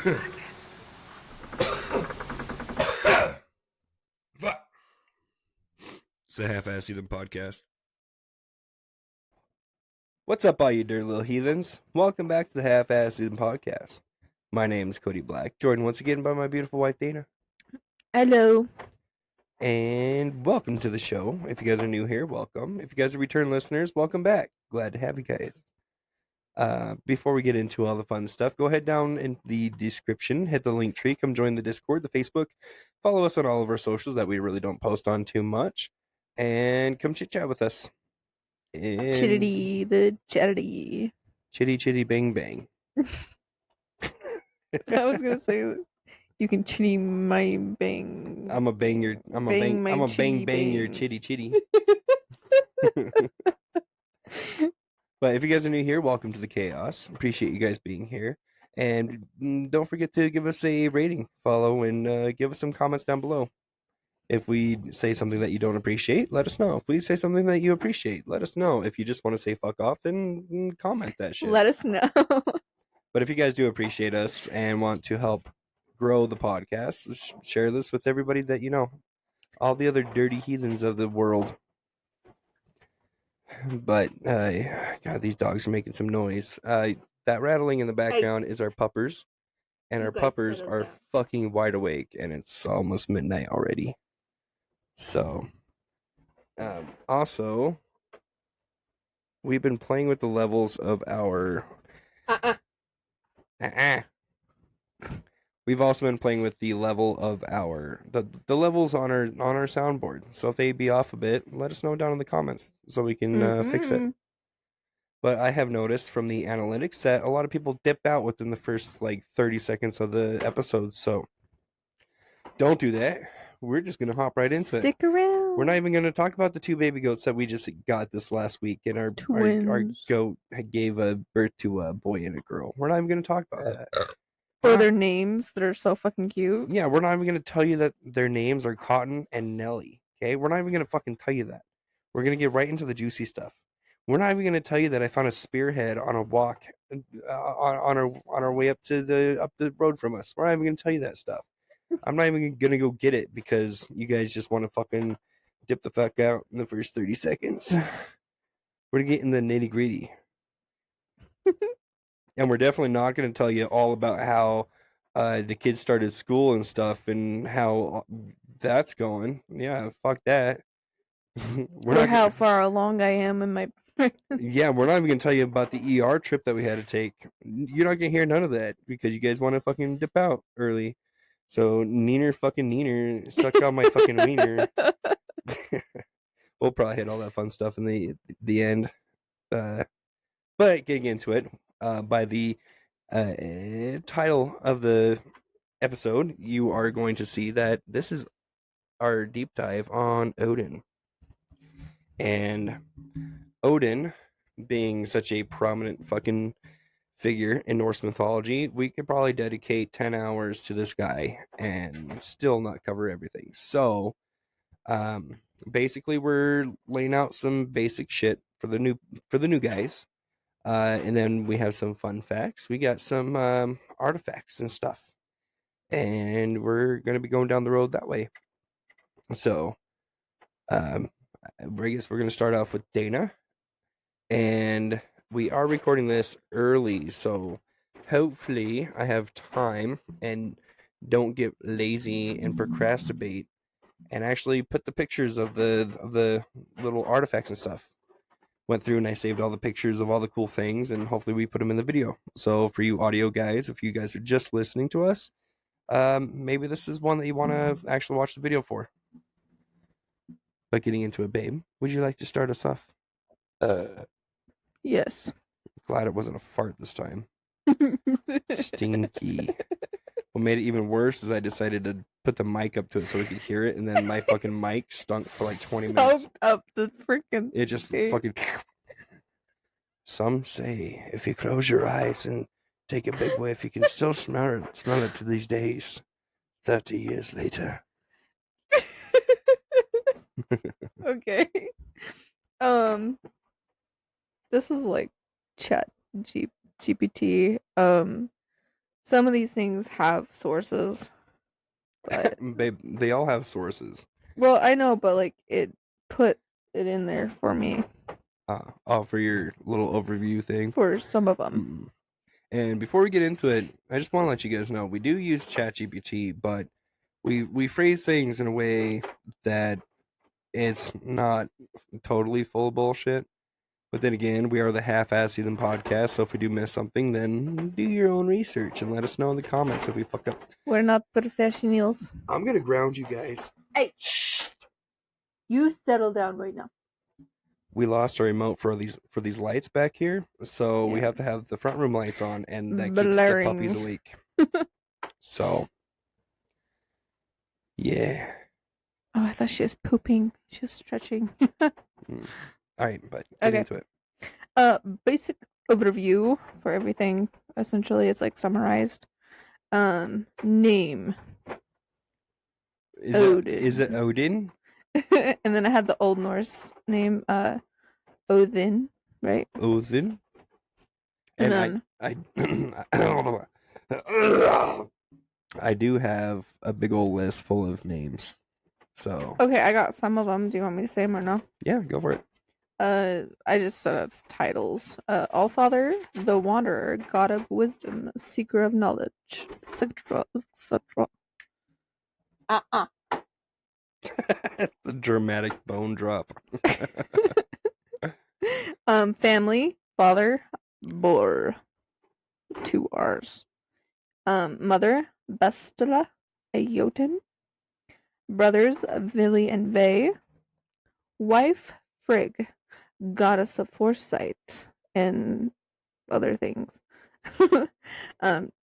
Fuck. It's a half-ass heathen podcast. What's up, all you dirty little heathens? Welcome back to the half-ass heathen podcast. My name is Cody Black, joined once again by my beautiful wife Dana. Hello. And welcome to the show. If you guys are new here, welcome. If you guys are return listeners, welcome back. Glad to have you guys. Before we get into all the fun stuff, go ahead down in the description, hit the link tree, come join the Discord, the Facebook, follow us on all of our socials that we really don't post on too much, and come chit chat with us. And Chittity, the chittity. chitty chitty bang bang. I was gonna say you can chitty my bang. I'm a bang your. I'm a Bang bang. my I'm a chitty bang your bang. chitty chitty. But if you guys are new here, welcome to the chaos. Appreciate you guys being here, and don't forget to give us a rating, follow, and give us some comments down below. If we say something that you don't appreciate, let us know. If we say something that you appreciate, let us know. If you just want to say fuck off, then comment that shit. Let us know. But if you guys do appreciate us and want to help grow the podcast, share this with everybody that you know. All the other dirty heathens of the world. But, God, these dogs are making some noise. That rattling in the background is our puppers. And You our guys puppers settle are down. fucking wide awake. And it's almost midnight already. So, also, we've been playing with the levels of our... We've also been playing with the level of our the levels on our soundboard. So if they be off a bit, let us know down in the comments so we can fix it. But I have noticed from the analytics that a lot of people dip out within the first like 30 seconds of the episode. So don't do that. We're just gonna hop right into it. Stick around. We're not even gonna talk about the two baby goats that we just got this last week, and our Twins. goat gave birth to a boy and a girl. We're not even gonna talk about that. For their names that are so fucking cute. Yeah, we're not even going to tell you that their names are Cotton and Nelly, okay? We're not even going to fucking tell you that. We're going to get right into the juicy stuff. We're not even going to tell you that I found a spearhead on a walk on our way up the road from us. We're not even going to tell you that stuff. I'm not even going to go get it because you guys just want to fucking dip the fuck out in the first 30 seconds. We're going to get in the nitty-gritty. And we're definitely not going to tell you all about how the kids started school and stuff and how that's going. Yeah, fuck that. Or how far along I am in my... Yeah, we're not even going to tell you about the ER trip that we had to take. You're not going to hear none of that because you guys want to fucking dip out early. So, neener, suck out my fucking wiener. We'll probably hit all that fun stuff in the end. But getting into it, by the title of the episode, you are going to see that this is our deep dive on Odin. And Odin, being such a prominent fucking figure in Norse mythology, we could probably dedicate 10 hours to this guy and still not cover everything. So, basically, we're laying out some basic shit for the new guys. And then we have some fun facts. We got some artifacts and stuff. And we're going to be going down the road that way. So, I guess we're going to start off with Dana. And we are recording this early. So, hopefully, I have time and don't get lazy and procrastinate and actually put the pictures of the little artifacts and stuff. Went through and I saved all the pictures of all the cool things, and hopefully we put them in the video. So for you audio guys, if you guys are just listening to us, maybe this is one that you want to actually watch the video for. But getting into it, babe, would you like to start us off? Yes. Glad it wasn't a fart this time. Stinky. What made it even worse is I decided to put the mic up to it so we could hear it, and then my fucking mic stunk for like 20 minutes. Soaked up the freaking... It just fucking... Some say if you close your eyes and take a big whiff, you can still smell it to these days, 30 years later. Okay. This is like chat GPT. some of these things have sources, but Babe, they all have sources. well, I know, but like it put it in there for me For your little overview thing. for some of them. And before we get into it, I just want to let you guys know we do use ChatGPT, but we phrase things in a way that it's not totally full of bullshit. But then again, we are the half-assed Eden podcast, so if we do miss something, then do your own research and let us know in the comments if we fuck up. We're not professionals. I'm gonna ground you guys. Hey, shh! You settle down right now. We lost our remote for these lights back here, so we Yeah. have to have the front room lights on, and that Blaring. keeps the puppies awake. So, yeah. Oh, I thought she was pooping. She was stretching. All right, but get into it. Basic overview for everything. Essentially, it's like summarized. Name. Odin. Is it Odin? And then I had the Old Norse name, Odin, right? Odin. And And then I do have a big old list full of names. So okay, I got some of them. Do you want me to say them or no? yeah, go for it. I just said it's titles. Allfather, the Wanderer, God of Wisdom, Seeker of Knowledge, etc., etc. The dramatic bone drop. Family, father, Bor, 2 R's. Mother, Bestla, a Jotun. Brothers, Vili and Ve. Wife, Frigg, goddess of foresight and other things.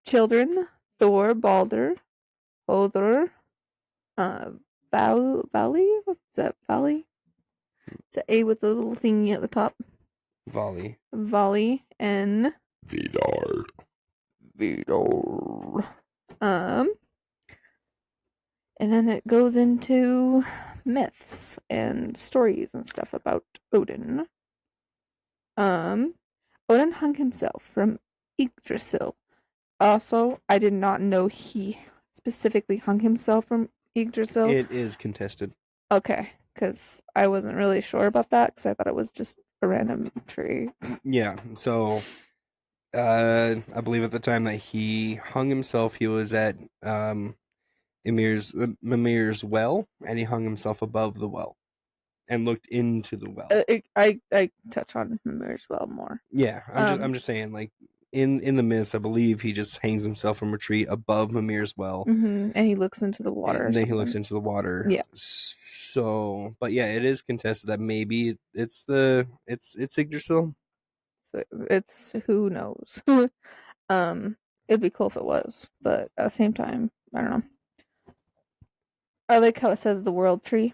Children, Thor, Balder, Hodor, Valley? What's that? Valley? It's an A with a little thingy at the top. Volley. Volley and Vidar. And then it goes into myths and stories and stuff about Odin. Odin hung himself from Yggdrasil. Also, I did not know he specifically hung himself from Yggdrasil. It is contested. Okay, because I wasn't really sure about that because I thought it was just a random tree. Yeah, so I believe at the time that he hung himself, he was at Mimir's well, and he hung himself above the well and looked into the well. I touch on Mimir as well more. Yeah, I'm just saying, like in the myths, I believe he just hangs himself from a tree above Mimir's well, and he looks into the water. and then he looks into the water. Yeah. So, but yeah, it is contested that maybe it's Yggdrasil. So it's who knows. It'd be cool if it was, but at the same time, I don't know. I like how it says the world tree.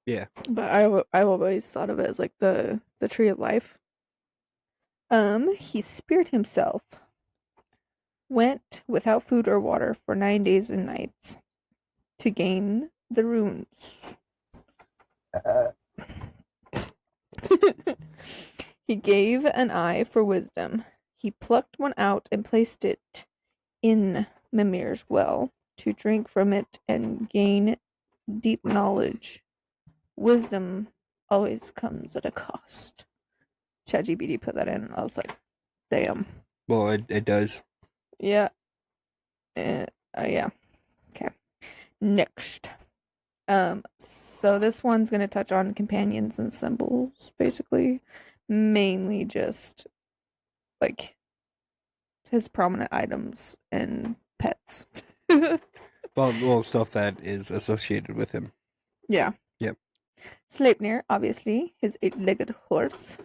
Yeah. But I've always thought of it as like the tree of life. He speared himself. Went without food or water for 9 days and nights to gain the runes. He gave an eye for wisdom. He plucked one out and placed it in Mimir's well to drink from it and gain deep knowledge. Wisdom always comes at a cost. ChatGPT put that in, and I was like, damn. Well, it does. Yeah. Yeah. Okay. Next. So this one's gonna touch on companions and symbols, basically. Mainly just like his prominent items and pets. Well, stuff that is associated with him. Yeah. Yep. Sleipnir, obviously, his 8-legged horse.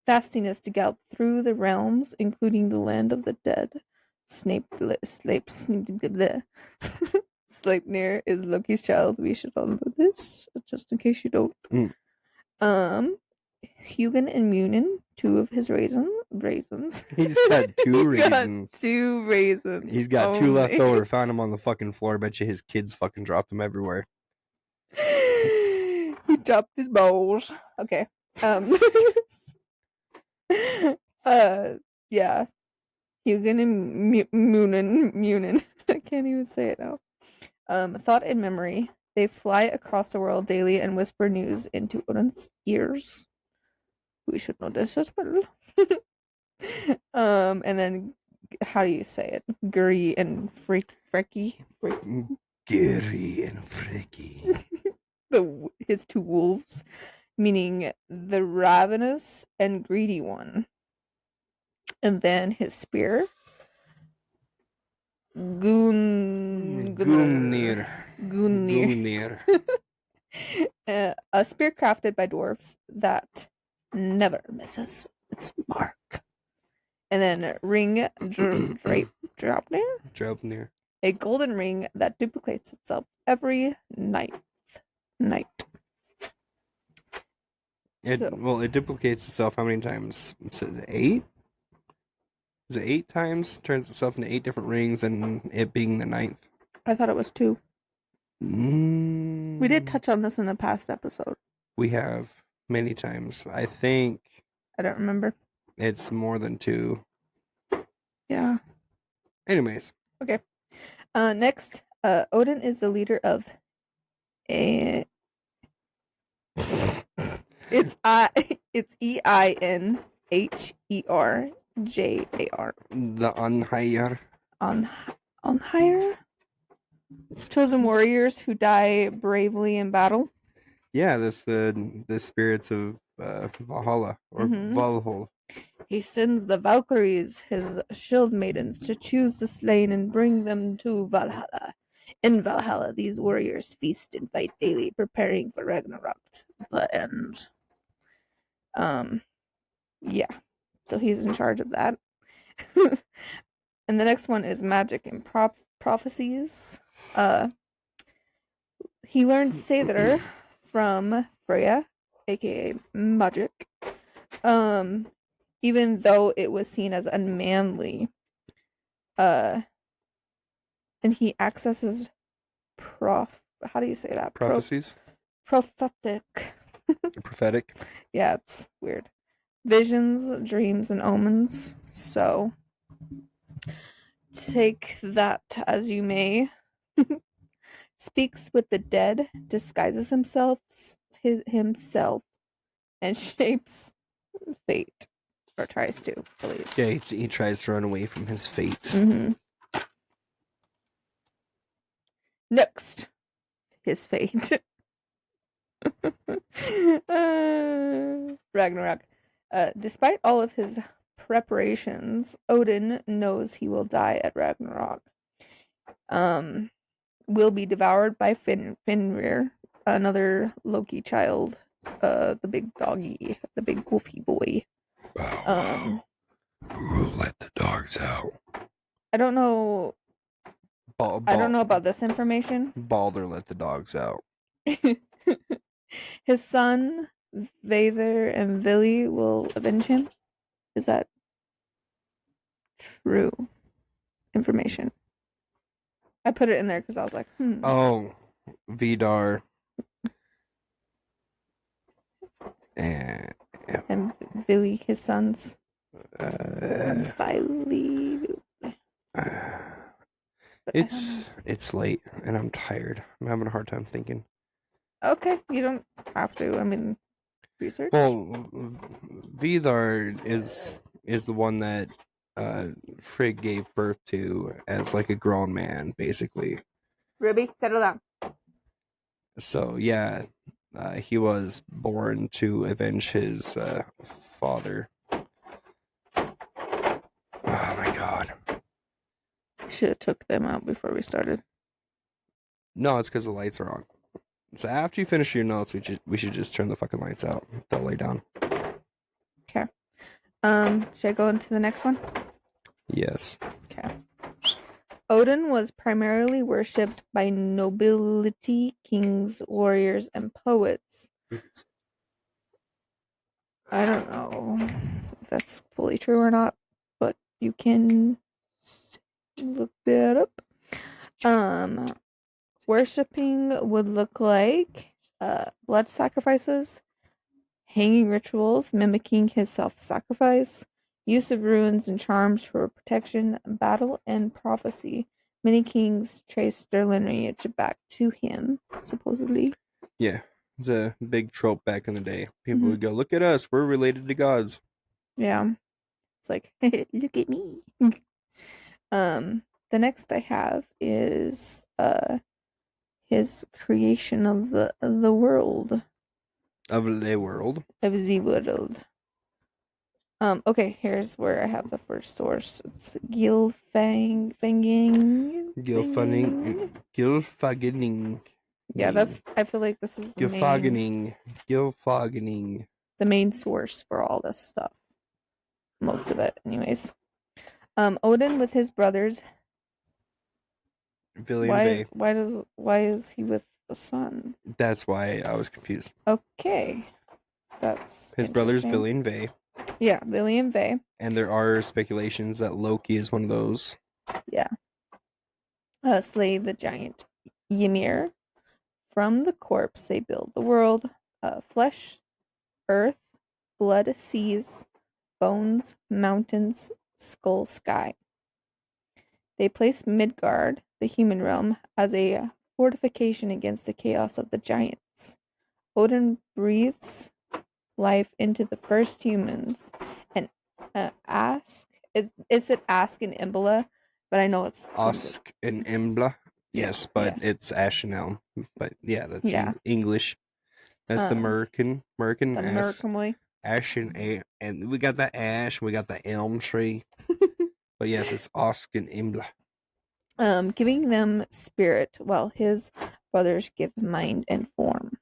Fastiness to gallop through the realms, including the land of the dead. Sleipnir is Loki's child. We should all know this, just in case you don't. Hugin and Munin, 2 of his raisins. He's got 2 raisins. 2 raisins. He's got 2 left over. Found them on the fucking floor. Bet you his kids fucking dropped them everywhere. He dropped his balls. Okay. Yeah. Hugin and Munin. I can't even say it now. Thought and memory. They fly across the world daily and whisper news into Odin's ears. We should know this as well. And then how do you say it? Guri and Frecky. Gary and Freaky. His two wolves, meaning the ravenous and greedy one. And then his spear. Gungnir. A spear crafted by dwarves that never misses its mark. And then ring Draupnir. a golden ring that duplicates itself every night. It duplicates itself how many times? Is it 8? Is it 8 times? Turns itself into 8 different rings, and it being the 9th. I thought it was 2. We We did touch on this in a past episode. We have many times. I think I don't remember. it's more than 2. Yeah. Anyways. Okay. Next, Odin is the leader of it's EINHERJAR. The Unhire. Onhire? Chosen warriors who die bravely in battle. Yeah, that's the spirits of Valhalla or Valhall. He sends the Valkyries, his shield maidens, to choose the slain and bring them to Valhalla. In Valhalla, these warriors feast and fight daily, preparing for Ragnarok, the end. Yeah. So he's in charge of that. And the next one is magic and prophecies. He learned Seidr from Freya, aka magic. Even though it was seen as unmanly. And he accesses how do you say that? Prophecies? Prophetic. Prophetic. Yeah, it's weird. Visions, dreams, and omens. So take that as you may. Speaks with the dead, disguises himself, and shapes fate. Or tries to, at least. Yeah, he tries to run away from his fate. Mm-hmm. Next, his fate. Ragnarok. Despite all of his preparations, Odin knows he will die at Ragnarok. Will be devoured by Fenrir, another Loki child, the big doggy, the big wolfy boy. Who will let the dogs out? I don't know. I don't know about this information. Balder let the dogs out. His son, Vader and Vili will avenge him. Is that true information? I put it in there because I was like, Oh, Vidar. And Vili, his sons. Vili. It's late and I'm tired. I'm having a hard time thinking. Okay, you don't have to. I mean, research. Well, Vidar is the one that Frigg gave birth to as like a grown man, basically. Ruby, settle down. So yeah, he was born to avenge his father. Oh my god. Should have took them out before we started. No, it's because the lights are on. So after you finish your notes, we should just turn the fucking lights out. They'll lay down. Okay. Should I go into the next one? Yes. Okay. Odin was primarily worshipped by nobility, kings, warriors, and poets. I don't know if that's fully true or not, but you can look that up. Worshipping would look like blood sacrifices, hanging rituals mimicking his self-sacrifice, use of runes and charms for protection, battle, and prophecy. Many kings trace their lineage back to him, supposedly. Yeah, it's a big trope back in the day. People Mhm. would go, "Look at us, we're related to gods." Yeah. It's like, look at me. The next I have is his creation of the world. Of the world. Of the world. Okay, here's where I have the first source. It's Gilfanging. Gilfagening. Yeah, I feel like this is Gilfagening. the main source for all this stuff. Most of it, anyways. Odin with his brothers. Villian Why is he with the sun? That's why I was confused. Okay. That's His brother's interesting. Villian Yeah, William Vey. and there are speculations that Loki is one of those. Yeah. Slay the giant Ymir. From the corpse they build the world. Flesh, earth, blood, seas, bones, mountains, skull, sky. They place Midgard, the human realm, as a fortification against the chaos of the giants. Odin breathes life into the first humans and is it ask in Imbla? But I know it's Osk and Embla. Yes, but yeah. it's Ashenel. But yeah, that's Yeah. English. That's the Merkin the ass. Merkin. Ashen and we got the ash, we got the elm tree. But yes, it's Osk and Embla. Giving them spirit while his brothers give mind and form.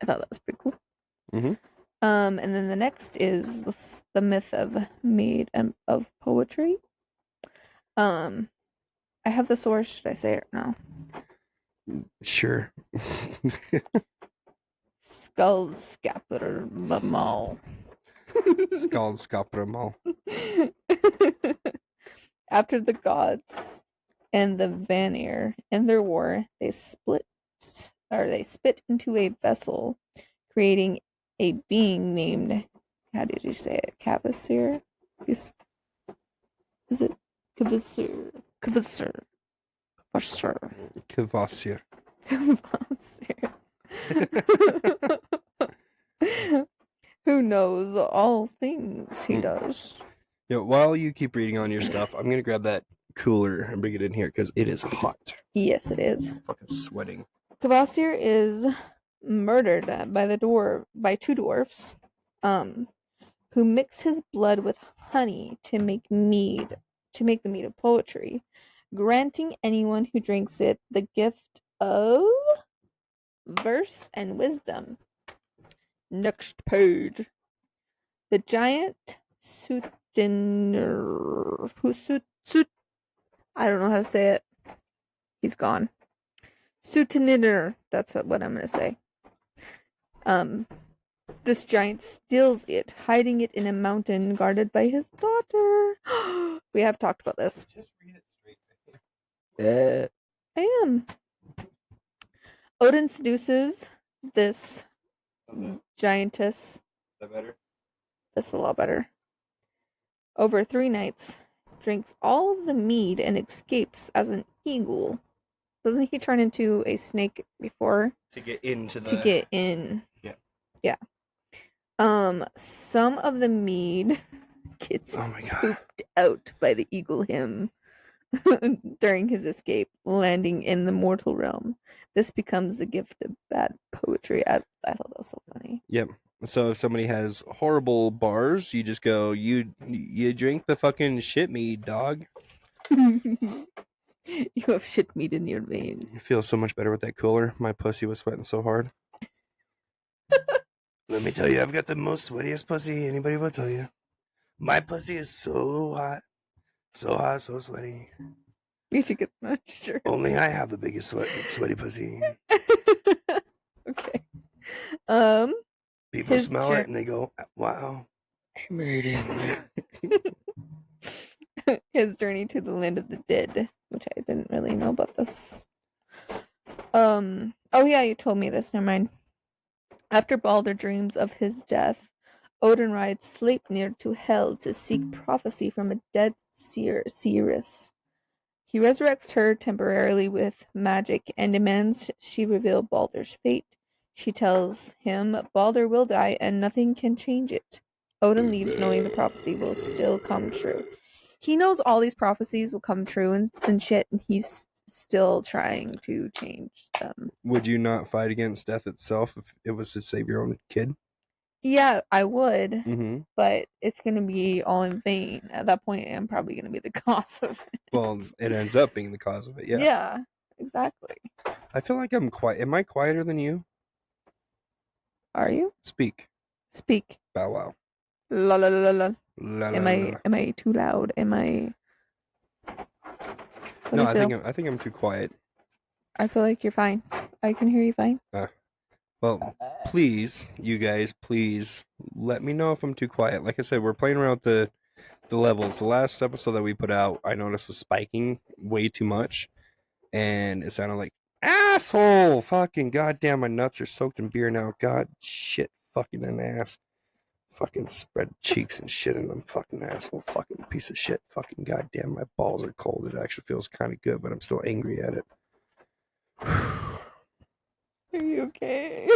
I thought that was pretty cool. Mm-hmm. And then the next is the myth of made of poetry. I have the source. Should I say it now? Sure. Skal Skapramal. Skal Skapramal. After the gods and the Vanir in their war, they spit into a vessel, creating a being named, how did you say it? Cavasir? Is it Cavasir? Cavasir. Kvasir. Who knows all things he does. While you keep reading on your stuff, I'm gonna grab that cooler and bring it in here because it is hot. Yes, it is. I'm fucking sweating. Kvasir is murdered by two dwarfs, who mix his blood with honey to make the mead of poetry, granting anyone who drinks it the gift of verse and wisdom. Next page. The giant Sutinur, I don't know how to say it. He's gone. Sutinur, that's what I'm gonna say. This giant steals it, hiding it in a mountain guarded by his daughter. We have talked about this. Just read it straight. I am. Odin seduces this giantess. Is that better? That's a lot better. Over 3 nights, drinks all of the mead and escapes as an eagle. Doesn't he turn into a snake before? To get into the... To get in. Yeah. Yeah. Some of the mead gets pooped out by the eagle him during his escape, landing in the mortal realm. This becomes a gift of bad poetry. I thought that was so funny. Yep. So if somebody has horrible bars, you just go, you drink the fucking shit mead, dog. You have shit meat in your veins. I feel so much better with that cooler. My pussy was sweating so hard. Let me tell you, I've got the most sweatiest pussy anybody will tell you. My pussy is so hot, so sweaty. You should get that shirt. Only I have the biggest sweaty pussy. Okay. People smell it and they go, "Wow, I made it." His journey to the land of the dead, which I didn't really know about this. Oh yeah, you told me this. Never mind. After Balder dreams of his death, Odin rides Sleipnir to Hel to seek prophecy from a dead seeress. He resurrects her temporarily with magic and demands she reveal Baldur's fate. She tells him Baldur will die and nothing can change it. Odin leaves knowing the prophecy will still come true. He knows all these prophecies will come true and shit, and he's still trying to change them. Would you not fight against death itself if it was to save your own kid? Yeah, I would, Mm-hmm. but it's going to be all in vain. At that point, I'm probably going to be the cause of it. Well, it ends up being the cause of it. Yeah. Yeah, exactly. I feel like I'm quiet. Am I quieter than you? Are you? Speak. Speak. Bow wow. La la la la la. La, Am la, I la. am I too loud? Am I? What do No, you feel? I think I'm too quiet. I feel like you're fine. I can hear you fine. Well, please, you guys, please let me know if I'm too quiet. Like I said, we're playing around with the levels. The last episode that we put out, I noticed was spiking way too much, and it sounded like asshole. Fucking goddamn, my nuts are soaked in beer now. God shit, fucking an ass. Fucking spread cheeks and shit in them. Fucking asshole. Fucking piece of shit. Fucking goddamn, my balls are cold. It actually feels kind of good, but I'm still angry at it. Are you okay?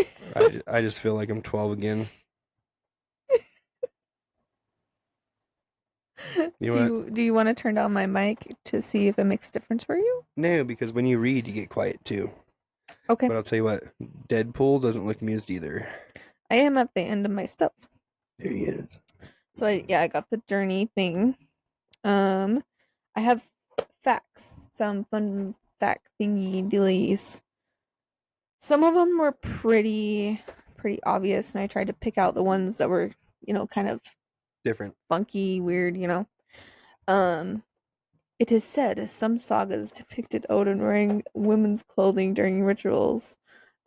I just feel like I'm 12 again. Do you want to turn down my mic to see if it makes a difference for you? No, because when you read, you get quiet too. Okay. But I'll tell you what, Deadpool doesn't look amused either. I am at the end of my stuff. There he is. So I got the journey thing. I have facts, some fun fact thingy dealies. Some of them were pretty obvious, and I tried to pick out the ones that were, kind of Different. funky, weird, It is said some sagas depicted Odin wearing women's clothing during rituals,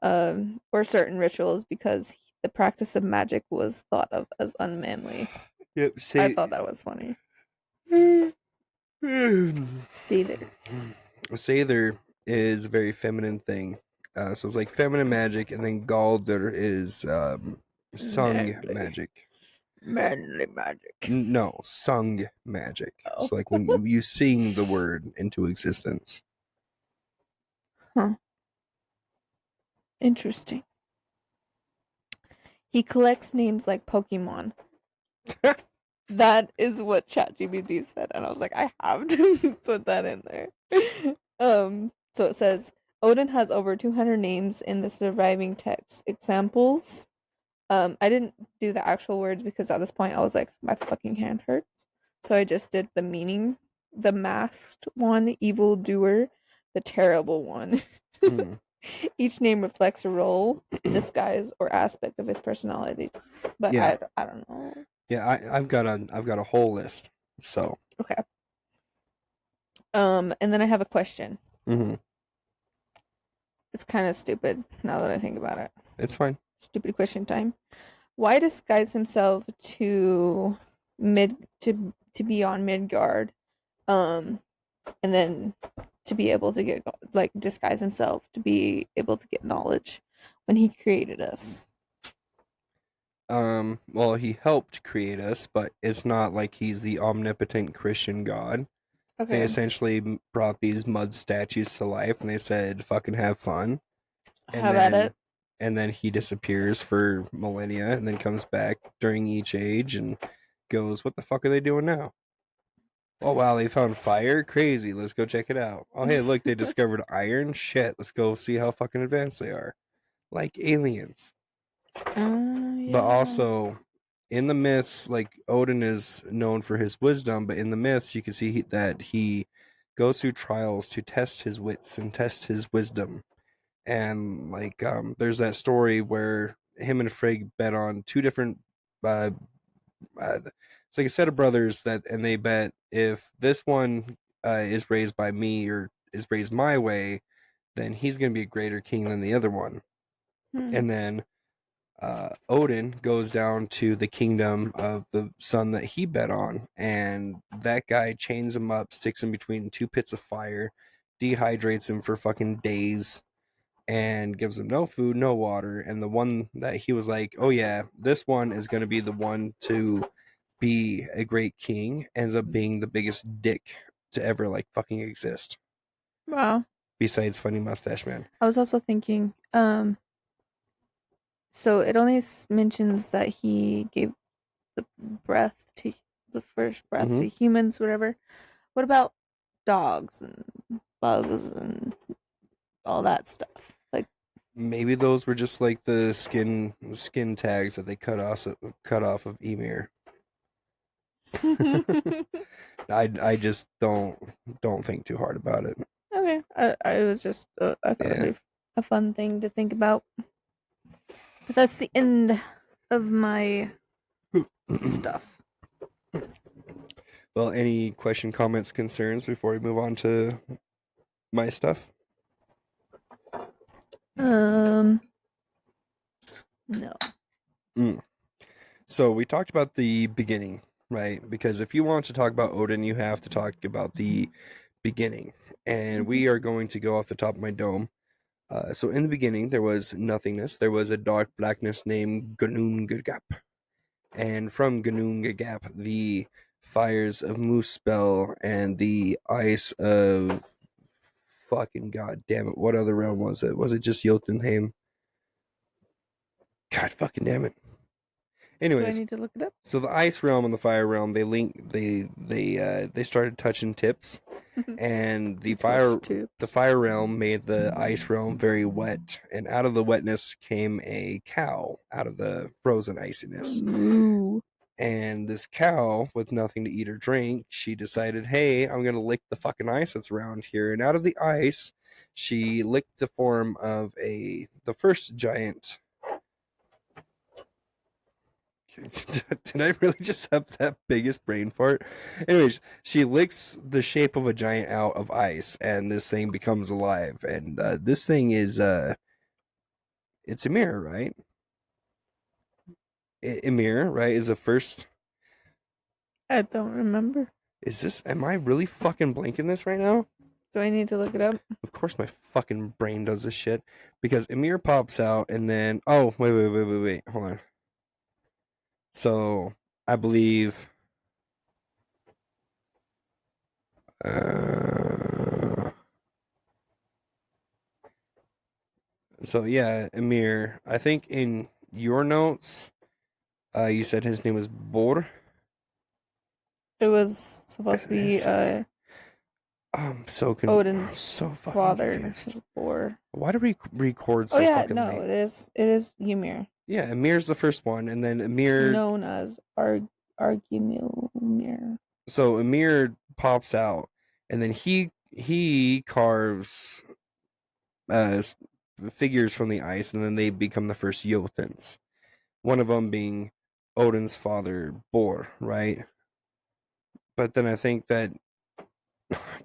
or certain rituals, because the practice of magic was thought of as unmanly. Yep. I thought that was funny. Seether. Seither is a very feminine thing. So it's like feminine magic, and then Galder is sung Manly. magic. Manly magic. No, sung magic. Oh. So like when you sing the word into existence. Huh. Interesting. He collects names like Pokemon. That is what ChatGPT said, and I was like, I have to put that in there. So it says Odin has over 200 names in the surviving text. Examples. I didn't do the actual words because at this point I was like, my fucking hand hurts. So I just did the meaning. The masked one, evil doer, the terrible one. Each name reflects a role, disguise, or aspect of his personality. But Yeah. I don't know. Yeah, I've got a whole list. So Okay. And then I have a question. mm-hmm. It's kind of stupid now that I think about it. It's fine. Stupid question time. Why disguise himself to be on Midgard, and then to be able to get disguise himself to be able to get knowledge when he created us? Well, he helped create us, but it's not like he's the omnipotent Christian god. They Okay. essentially brought these mud statues to life, and they said, "Fucking have fun." And Have at then, it. and then he disappears for millennia, and then comes back during each age and goes, "What the fuck are they doing now?" Oh wow, they found fire. Crazy. Let's go check it out. Oh hey, look, they discovered iron. Shit, let's go see how fucking advanced they are, like aliens. Yeah. But also, in the myths, like Odin is known for his wisdom, but in the myths, you can see that he goes through trials to test his wits and test his wisdom. And like, there's that story where him and Frigg bet on two different. It's like a set of brothers and they bet if this one is raised by me or is raised my way, then he's gonna be a greater king than the other one. And then Odin goes down to the kingdom of the son that he bet on, and that guy chains him up, sticks him between two pits of fire, dehydrates him for fucking days, and gives him no food, no water. And the one that he was like, oh yeah, this one is going to be the one to be a great king, ends up being the biggest dick to ever like fucking exist. Wow. Besides Funny Mustache Man. I was also thinking, so it only mentions that he gave the breath to the first breath Mm-hmm. to humans, whatever. What about dogs and bugs and all that stuff? Like, Maybe those were just like the skin tags that they cut off of Emir. I just don't think too hard about it. okay, I was just I thought it'd Yeah. be a fun thing to think about. But that's the end of my stuff. Well, any question, comments, concerns before we move on to my stuff? No. Mm. So we talked about the beginning, right? Because if you want to talk about Odin, you have to talk about the beginning. And we are going to go off the top of my dome. So in the beginning, there was nothingness. There was a dark blackness named Gunungagap. And from Gunungagap, the fires of Muspel and the ice of fucking god damn it, what other realm was it? Was it just Jotunheim? God fucking damn it. Do I Anyways, need to look it up? so the ice realm and the fire realm, they started touching tips, and Touch tube. the fire realm made the ice realm very wet, and out of the wetness came a cow out of the frozen iciness. Ooh. And this cow, with nothing to eat or drink, she decided, hey, I'm gonna lick the fucking ice that's around here. And out of the ice, she licked the form of the first giant. Did I really just have that biggest brain fart? Anyways, she licks the shape of a giant out of ice, and this thing becomes alive. And this thing is it's Ymir, right? Ymir, right? Is the first. I don't remember. Is this? Am I really fucking blanking this right now? Do I need to look it up? Of course, my fucking brain does this shit because Ymir pops out, and then wait, hold on. So I believe. Uh, So yeah, Amir. I think in your notes, you said his name was Bor. It was supposed to be I'm Odin's so fucking father, confused. his boar. Why do we record Oh so yeah, fucking no, late? it is Ymir, Yeah, Amir's the first one, and then Amir. known as Argumilmir. So Amir pops out, and then he carves figures from the ice, and then they become the first Jotuns. One of them being Odin's father, Bor, right? But then I think that,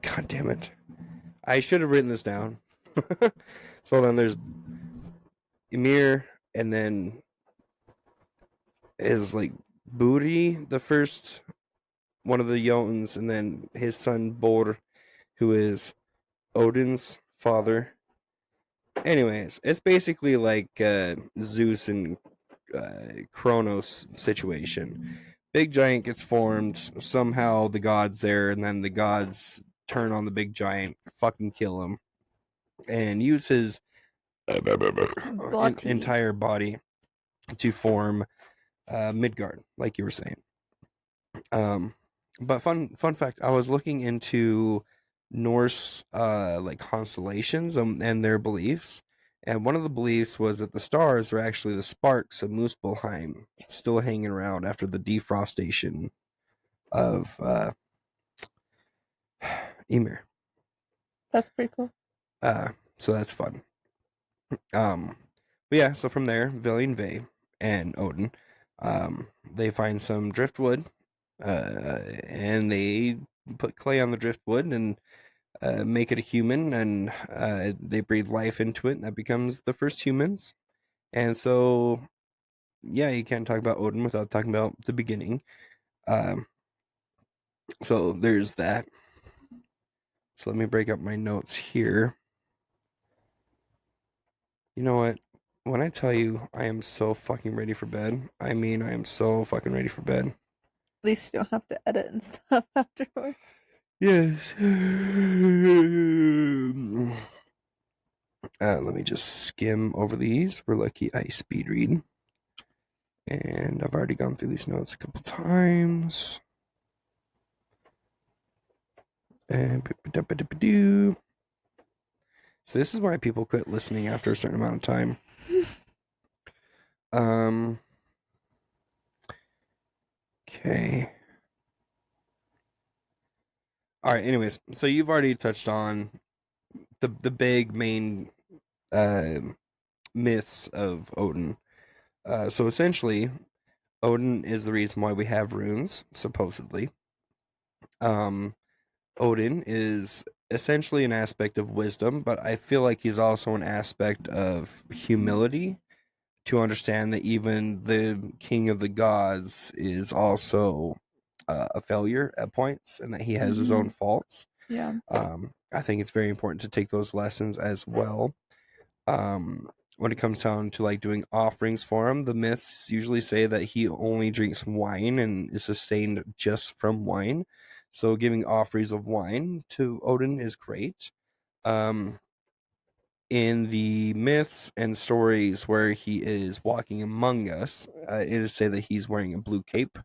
God damn it, I should have written this down. So then there's Ymir, and then is like Buri, the first one of the Jotuns, and then his son Bor, who is Odin's father. Anyways, it's basically like Zeus and Kronos situation. Big giant gets formed. Somehow the gods there, and then the gods turn on the big giant, fucking kill him, and use his Body. entire body to form Midgard, like you were saying. Um, but fun fact, I was looking into Norse like constellations and their beliefs, and one of the beliefs was that the stars were actually the sparks of Muspelheim, still hanging around after the defrostation of Ymir. That's pretty cool. So that's fun. But yeah, so from there, Ve and Odin, they find some driftwood, and they put clay on the driftwood and make it a human, and they breathe life into it, and that becomes the first humans. And so, yeah, you can't talk about Odin without talking about the beginning. Um, so there's that. So let me break up my notes here. You know what? When I tell you I am so fucking ready for bed, I mean I am so fucking ready for bed. At least you don't have to edit and stuff afterward. Yes. Let me just skim over these. We're lucky I speed read. And I've already gone through these notes a couple times. And so this is why people quit listening after a certain amount of time. Um. Okay. All right. Anyways, so you've already touched on the big main uh, myths of Odin. So essentially, Odin is the reason why we have runes, supposedly. Um, Odin is essentially an aspect of wisdom, but I feel like he's also an aspect of humility to understand that even the king of the gods is also a failure at points and that he has his own faults. Yeah. I think it's very important to take those lessons as well. When it comes down to like doing offerings for him, the myths usually say that he only drinks wine and is sustained just from wine. So giving offerings of wine to Odin is great. Um, in the myths and stories where he is walking among us, it is said that he's wearing a blue cape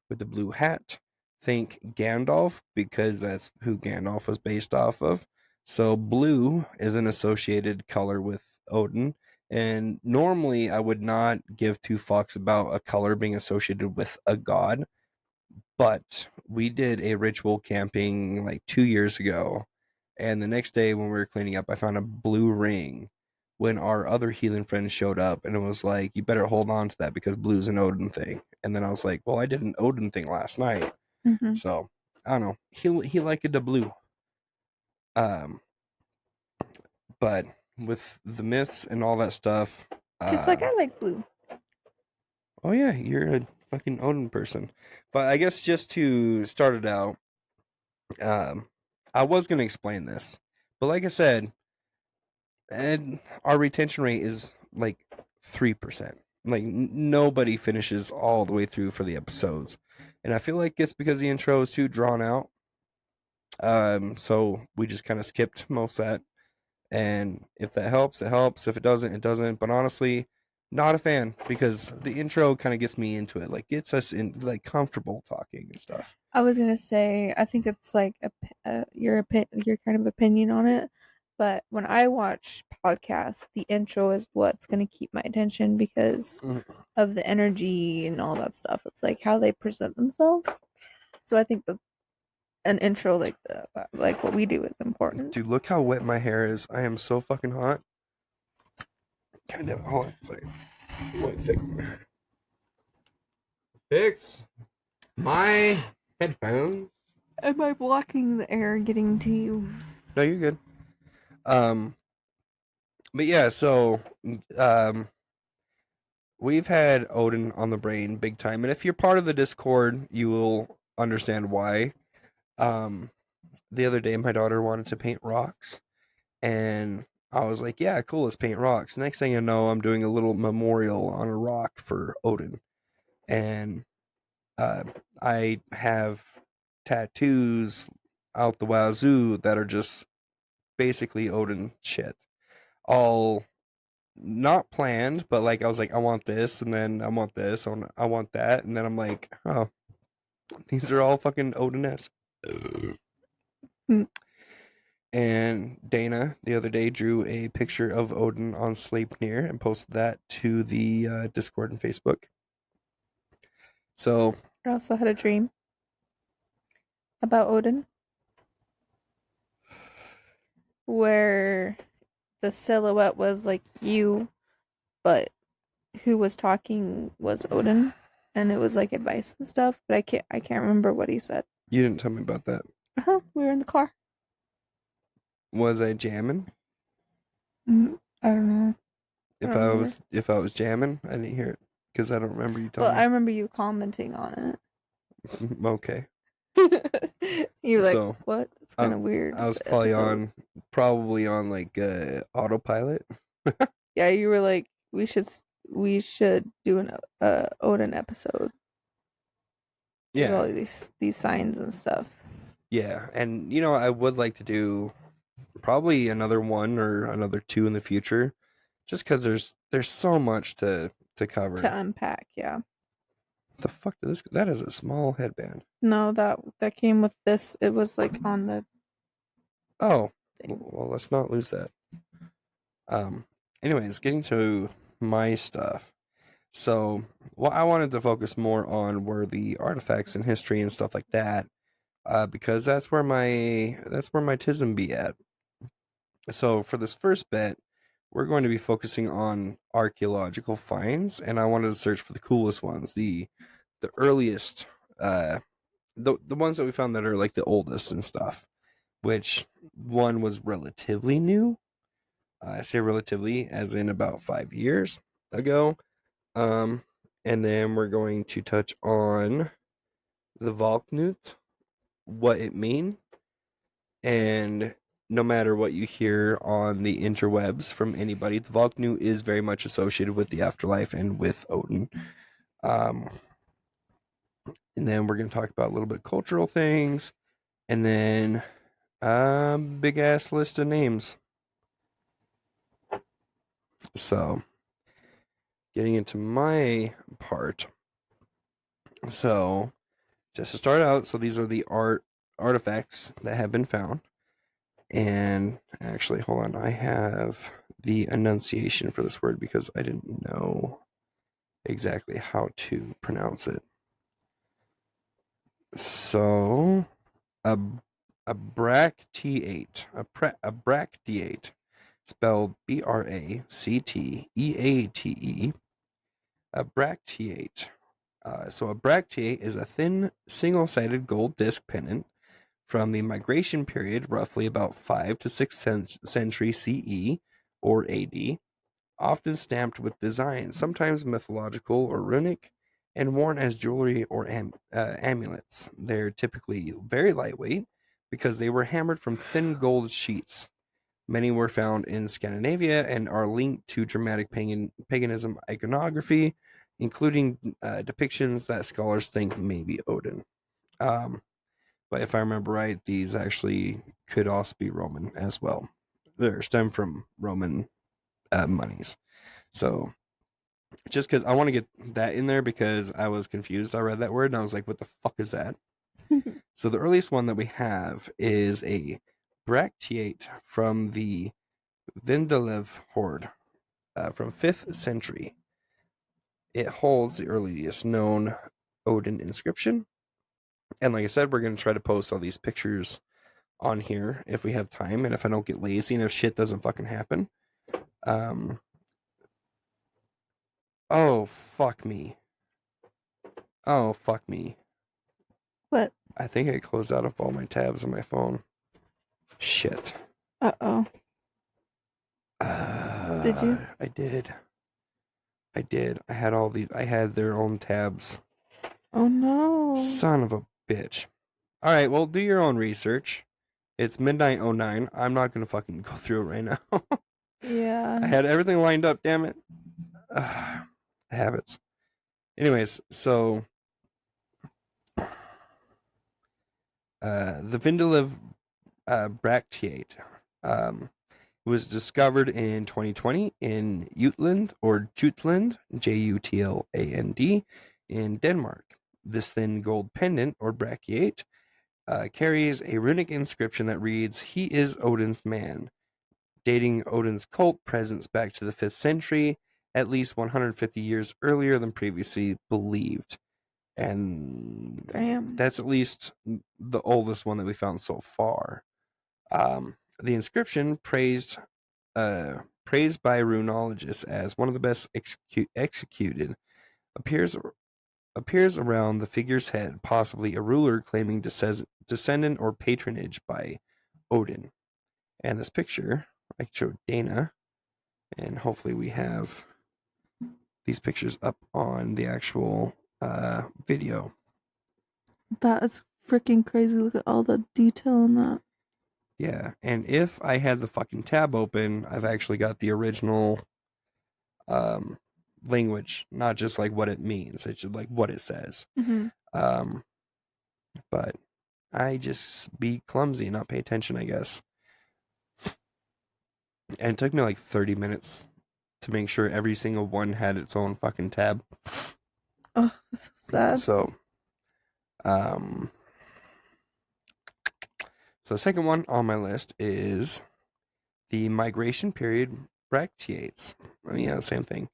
with a blue hat. Think Gandalf because that's who Gandalf was based off of. So blue is an associated color with Odin. And normally I would not give two fucks about a color being associated with a god, but we did a ritual camping like 2 years ago, and the next day when we were cleaning up, I found a blue ring when our other healing friend showed up, and it was like, you better hold on to that because blue's an Odin thing. And then I was like, well, I did an Odin thing last night, so I don't know. He liked the blue. Um, but with the myths and all that stuff, Just like uh, I like blue. oh yeah, you're a fucking Odin person. But I guess just to start it out, Um, I was going to explain this, but like I said, and our retention rate is like 3%. Like nobody finishes all the way through for the episodes, and I feel like it's because the intro is too drawn out. So we just kind of skipped most of that, and if that helps, it helps. If it doesn't, it doesn't. But honestly, not a fan because the intro kind of gets me into it, like gets us in like comfortable talking and stuff. I was gonna say, I think it's like your kind of opinion on it. But when I watch podcasts, the intro is what's gonna keep my attention because of the energy and all that stuff. It's like how they present themselves. So I think that an intro like what we do is important. Dude, look how wet my hair is. I am so fucking hot. Kind of. Hold on. Sorry. Wait, fix my headphones. Am I blocking the air getting to you? No, you're good. Um, but yeah, so um, we've had Odin on the brain big time, and if you're part of the Discord, you will understand why. Um, the other day, my daughter wanted to paint rocks, and I was like, "Yeah, cool, let's paint rocks." Next thing you know, I'm doing a little memorial on a rock for Odin, and uh, I have tattoos out the wazoo that are just basically Odin shit. All not planned, but like I was like, I want this, and then I want this, I want that, and then I'm like, oh, these are all fucking Odin-esque. Hmm. And Dana the other day drew a picture of Odin on Sleipnir and posted that to the Discord and Facebook. So I also had a dream about Odin where the silhouette was like you, but who was talking was Odin, and it was like advice and stuff. But I can't remember what he said. you didn't tell me about that. We were in the car. Was I jamming? I don't know. I don't remember. If I was jamming, I didn't hear it because I don't remember you Well, telling I remember you commenting on me. Okay, it. You were like, so "What? It's I, kind of weird." I was The episode. probably on like autopilot. Yeah, you were like, we should do an Odin episode with Yeah, all these signs and stuff. yeah, and I would like to do probably another one or another two in the future, just because there's so much to cover. To unpack, yeah. The fuck did this? That is a small headband. No, that came with this. It was like on the Oh, thing. well, let's not lose that. Um, anyways, getting to my stuff. So, well, I wanted to focus more on where the artifacts and history and stuff like that, because that's where my tism be at. So, for this first bit, we're going to be focusing on archaeological finds, and I wanted to search for the coolest ones, the earliest, uh, the ones that we found that are like the oldest and stuff. Which one was relatively new? I say relatively, as in about 5 years ago. Um, and then we're going to touch on the Valknut, what it mean, and no matter what you hear on the interwebs from anybody, the Valknut is very much associated with the afterlife and with Odin. Um, and then we're going to talk about a little bit cultural things, and then big ass list of names. So, getting into my part. So, just to start out, so these are the artifacts that have been found. And actually, hold on, I have the enunciation for this word because I didn't know exactly how to pronounce it. So, a a bracteate, a bracteate, spelled Bracteate, a bracteate. So a bracteate is a thin, single-sided gold disc pendant from the migration period, roughly about 5 to 6th century CE or AD, often stamped with designs, sometimes mythological or runic, and worn as jewelry or amulets. They're typically very lightweight because they were hammered from thin gold sheets. Many were found in Scandinavia and are linked to dramatic paganism iconography, including depictions that scholars think may be Odin. Um, but if I remember right, these actually could also be Roman as well. They're stem from Roman monies. So just because I want to get that in there because I was confused. I read that word and I was like, what the fuck is that? So the earliest one that we have is a bracteate from the Vindalev horde from 5th century. It holds the earliest known Odin inscription. And like I said, we're going to try to post all these pictures on here if we have time and if I don't get lazy and if shit doesn't fucking happen. Um, oh, fuck me. Oh, fuck me. What? I think I closed out of all my tabs on my phone. Shit. Uh-oh. Did you? I did. I did. I had all these. I had their own tabs. Oh no. Son of a bitch. All right, well, do your own research. It's midnight 09. I'm not gonna fucking go through it right now. Yeah. I had everything lined up. Damn it. Habits. Anyways, so the Vindalev bracteate was discovered in 2020 in Jutland or Jutland, Jutland, in Denmark. This thin gold pendant or bracteate carries a runic inscription that reads, "He is Odin's man," dating Odin's cult presence back to the 5th century, at least 150 years earlier than previously believed. And Damn. that's at least the oldest one that we found so far. The inscription praised by runologists as one of the best executed, appears around the figure's head, possibly a ruler claiming descendant or patronage by Odin. And this picture, I showed Dana, and hopefully we have these pictures up on the actual video. That is freaking crazy. Look at all the detail in that. Yeah, and if I had the fucking tab open, I've actually got the original language, not just like what it means. It's just like what it says. Mm-hmm. Um, but I just be clumsy and not pay attention, I guess. And it took me like 30 minutes to make sure every single one had its own fucking tab. Oh, that's so sad. So, um, so the second one on my list is the migration period bracteates. Yeah, same thing.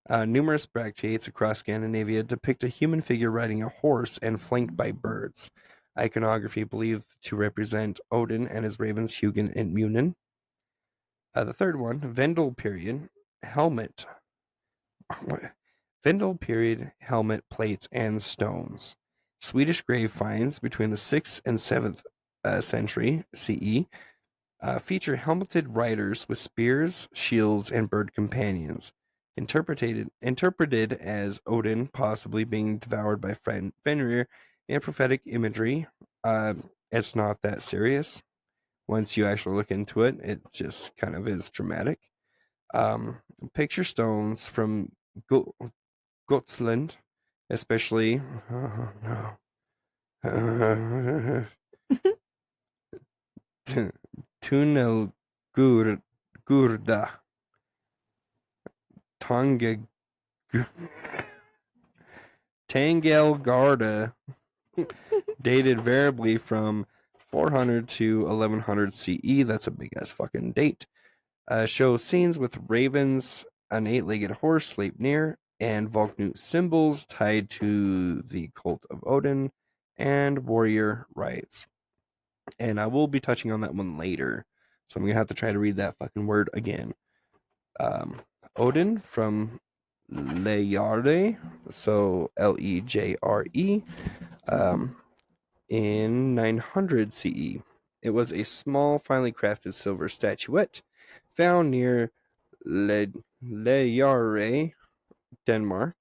Numerous bracteates across Scandinavia depict a human figure riding a horse and flanked by birds. Iconography believed to represent Odin and his ravens Hugin and Munin. The third one, Vendel period helmet. Vendel period helmet plates and stones. Swedish grave finds between the 6th and 7th century CE feature helmeted riders with spears, shields, and bird companions. Interpreted as Odin possibly being devoured by Fenrir and prophetic imagery. It's not that serious. Once you actually look into it, it just kind of is dramatic. Picture stones from Gotland, especially. Oh, no. Tunnel Gurda Tanga Tangelgarda, dated variably from 400 to 1100 CE. That's a big ass fucking date. Shows scenes with ravens, an 8-legged horse Sleipnir, and Volknut symbols tied to the cult of Odin and warrior rites. And I will be touching on that one later. So I'm gonna have to try to read that fucking word again. Odin from Lejare, so Lejre, in 900 CE. It was a small, finely crafted silver statuette found near Lejare, Denmark.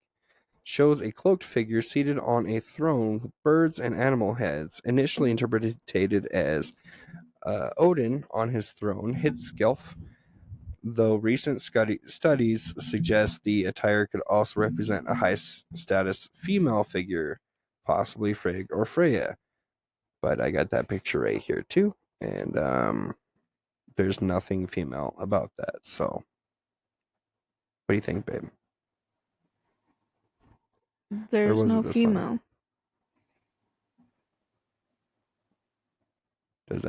Shows a cloaked figure seated on a throne with birds and animal heads, initially interpreted as Odin on his throne, Hitskelf, though recent studies suggest the attire could also represent a high status female figure, possibly Frigg or Freya. But I got that picture right here too, and there's nothing female about that. So, what do you think, babe? Or There's was no it this one? female. Does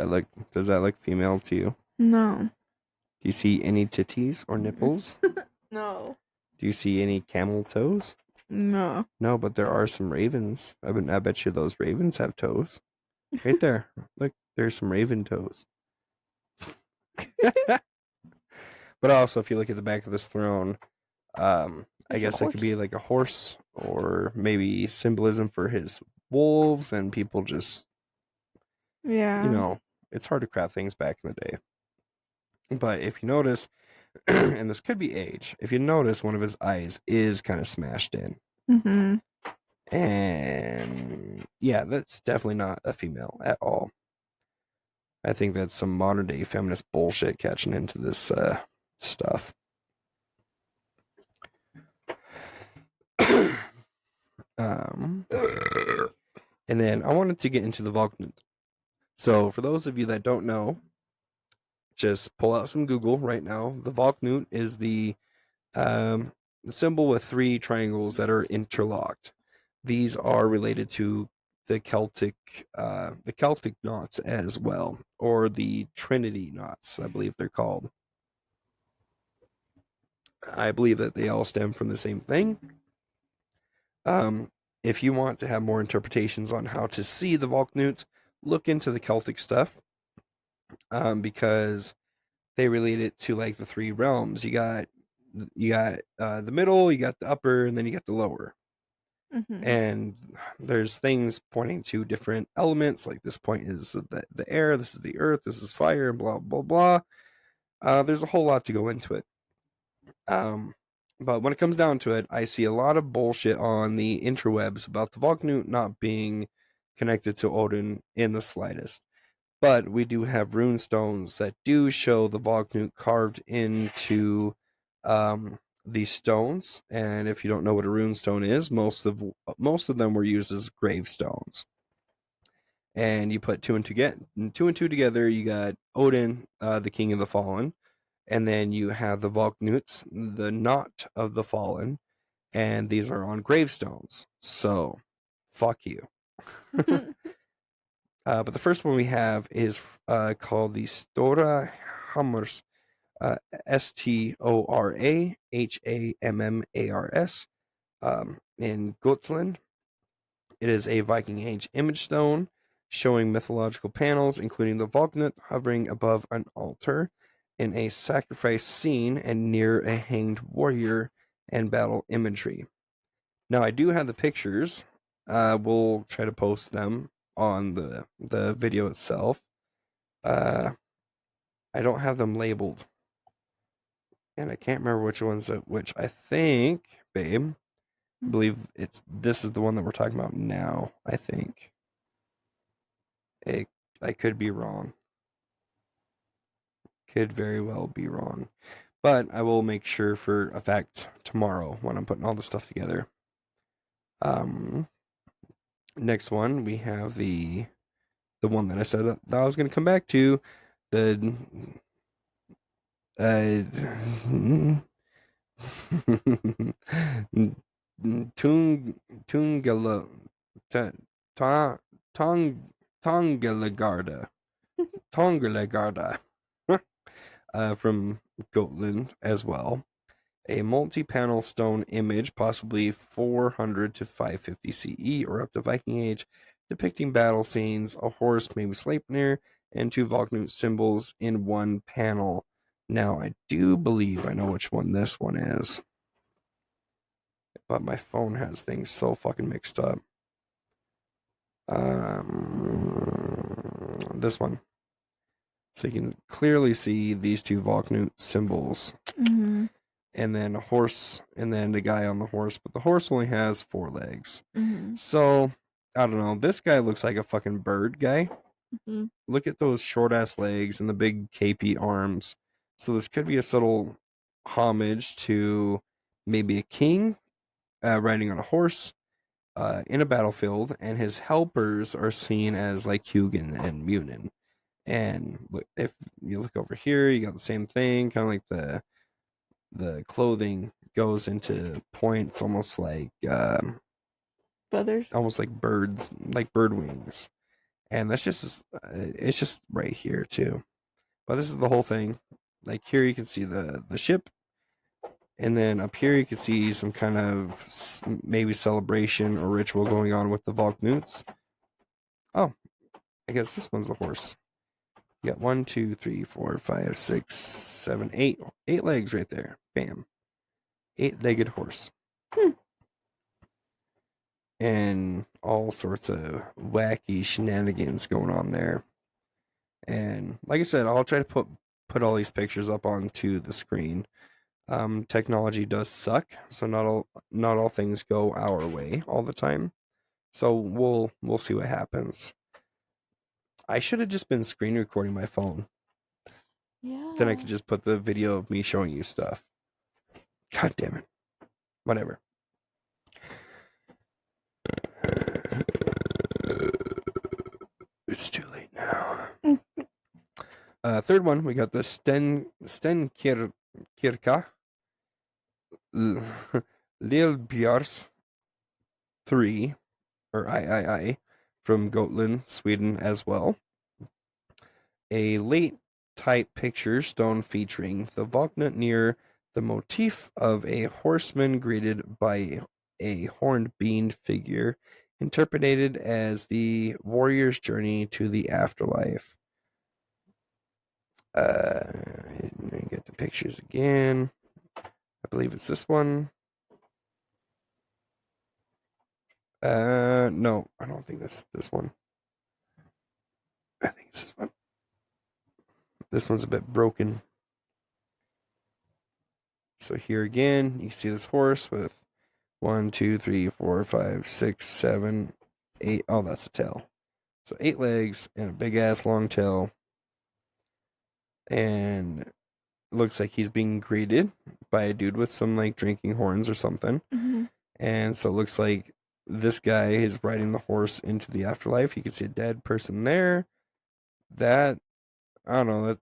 that look female to you? No. Do you see any titties or nipples? No. Do you see any camel toes? No. No, but there are some ravens. I bet you those ravens have toes. Right there. Look, there's some raven toes. But also, if you look at the back of this throne, I There's a guess it could be horse. like a horse or maybe symbolism for his wolves and people just, Yeah. it's hard to craft things back in the day. But if you notice, and this could be age, if you notice, one of his eyes is kind of smashed in. Mm-hmm. And yeah, that's definitely not a female at all. I think that's some modern day feminist bullshit catching into this stuff. And then I wanted to get into the Volknut. So for those of you that don't know, just pull out some Google right now. The Volknut is the symbol with 3 triangles that are interlocked. These are related to the Celtic knots as well, or the Trinity knots, I believe they're called. I believe that they all stem from the same thing. If you want to have more interpretations on how to see the Volknut, look into the Celtic stuff, because they relate it to like the 3 realms. You got the middle, you got the upper, and then you got the lower. Mm-hmm. And there's things pointing to different elements. Like this point is the air, this is the earth, this is fire, and blah blah blah. There's a whole lot to go into it. But when it comes down to it, I see a lot of bullshit on the interwebs about the Volknut not being connected to Odin in the slightest. But we do have rune stones that do show the Volknut carved into these stones, and if you don't know what a rune stone is, most of them were used as gravestones. And you put two and two together, you got Odin, the king of the fallen, and then you have the Valknuts, the knot of the fallen, and these are on gravestones. So, fuck you. But the first one we have is called the Stora Hammars, Storahammars, in Gotland. It is a Viking Age image stone showing mythological panels, including the Valknut hovering above an altar in a sacrifice scene and near a hanged warrior and battle imagery. Now, I do have the pictures. We'll try to post them on the video itself. I don't have them labeled, and I can't remember which ones which. I think, babe, I believe this is the one that we're talking about now. I think. I could be wrong. Could very well be wrong. But I will make sure for a fact tomorrow when I'm putting all the stuff together. Next one we have the one that I said that I was going to come back to, the Tungala Tongalagarda Tongalagarda from Gotland as well. A multi-panel stone image, possibly 400 to 550 CE or up to Viking Age, depicting battle scenes, a horse, maybe Sleipnir, and two Valknut symbols in one panel. Now, I do believe I know which one this one is, but my phone has things so fucking mixed up. This one. So you can clearly see these two Valknut symbols. Mm-hmm. And then a horse, and then the guy on the horse, but the horse only has 4 legs. Mm-hmm. So, I don't know. This guy looks like a fucking bird guy. Mm-hmm. Look at those short ass legs and the big capey arms. So, this could be a subtle homage to maybe a king riding on a horse in a battlefield, and his helpers are seen as like Hugin and Munin. And if you look over here, you got the same thing, kind of like the clothing goes into points, almost like Feathers. almost like birds, like bird wings, and that's just it's just right here too. But this is the whole thing. Like here, you can see the ship, and then up here you can see some kind of maybe celebration or ritual going on with the Valknuts. Oh, I guess this one's a horse. You got 1, 2, 3, 4, 5, 6, 7, 8. 8 legs right there. Bam. 8-legged horse. And all sorts of wacky shenanigans going on there. And like I said, I'll try to put all these pictures up onto the screen. Technology does suck, so not all things go our way all the time. So we'll see what happens. I should have just been screen recording my phone. Yeah. Then I could just put the video of me showing you stuff. God damn it. Whatever. It's too late now. Third one, we got the Stenkirka Lillbjars 3, or I, from Gotland, Sweden as well. A late type picture stone featuring the Valknut near the motif of a horseman greeted by a horned bean figure, interpreted as the warrior's journey to the afterlife. Let me get the pictures again. I believe it's this one. No, I don't think that's this one. I think it's this one. This one's a bit broken. So here again, you can see this horse with 1, 2, 3, 4, 5, 6, 7, 8. Oh, that's a tail. So 8 legs and a big ass long tail. And looks like he's being greeted by a dude with some like drinking horns or something. Mm-hmm. And so it looks like this guy is riding the horse into the afterlife. You can see a dead person there. That, I don't know,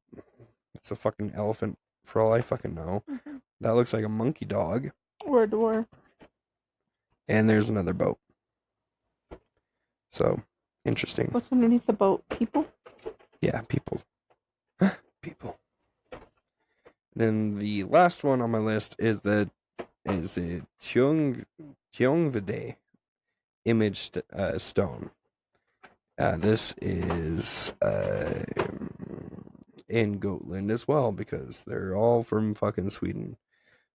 it's a fucking elephant for all I fucking know. Mm-hmm. That looks like a monkey dog. Or a door. And there's another boat. So, interesting. What's underneath the boat? People? Yeah, people. People. Then the last one on my list is the Tyongvide image stone. This is in Gotland as well because they're all from fucking Sweden.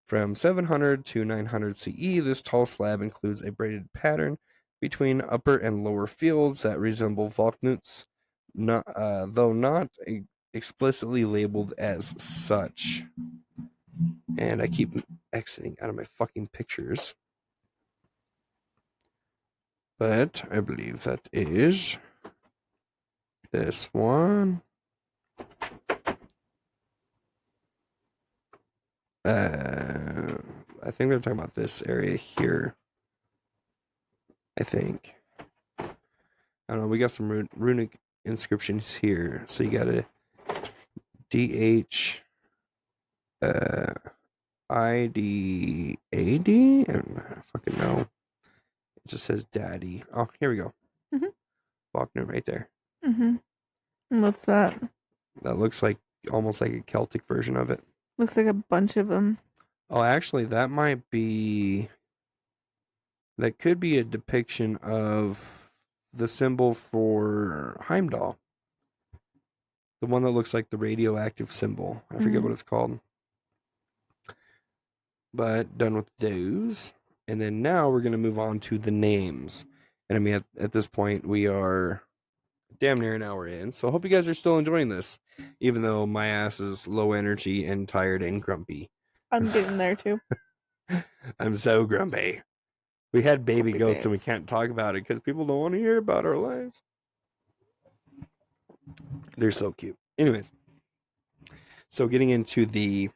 From 700 to 900 CE, this tall slab includes a braided pattern between upper and lower fields that resemble Volknuts, though not explicitly labeled as such. And I keep exiting out of my fucking pictures. But I believe that is this one. I think they're talking about this area here. I think. I don't know. We got some runic inscriptions here. So you got a DH IDAD? I don't fucking know. It just says daddy. Oh, here we go. Mm-hmm. Faulkner right there. Mm-hmm. And what's that? That looks like almost like a Celtic version of it. Looks like a bunch of them. Oh, actually, that might be. That could be a depiction of the symbol for Heimdall. The one that looks like the radioactive symbol. I forget what it's called. But done with those. And then now we're going to move on to the names. And I mean, at this point, we are damn near an hour in. So I hope you guys are still enjoying this, even though my ass is low energy and tired and grumpy. I'm getting there too. I'm so grumpy. We had baby Grumpy goats pants. and we can't talk about it because people don't want to hear about our lives. They're so cute. Anyways, so getting into the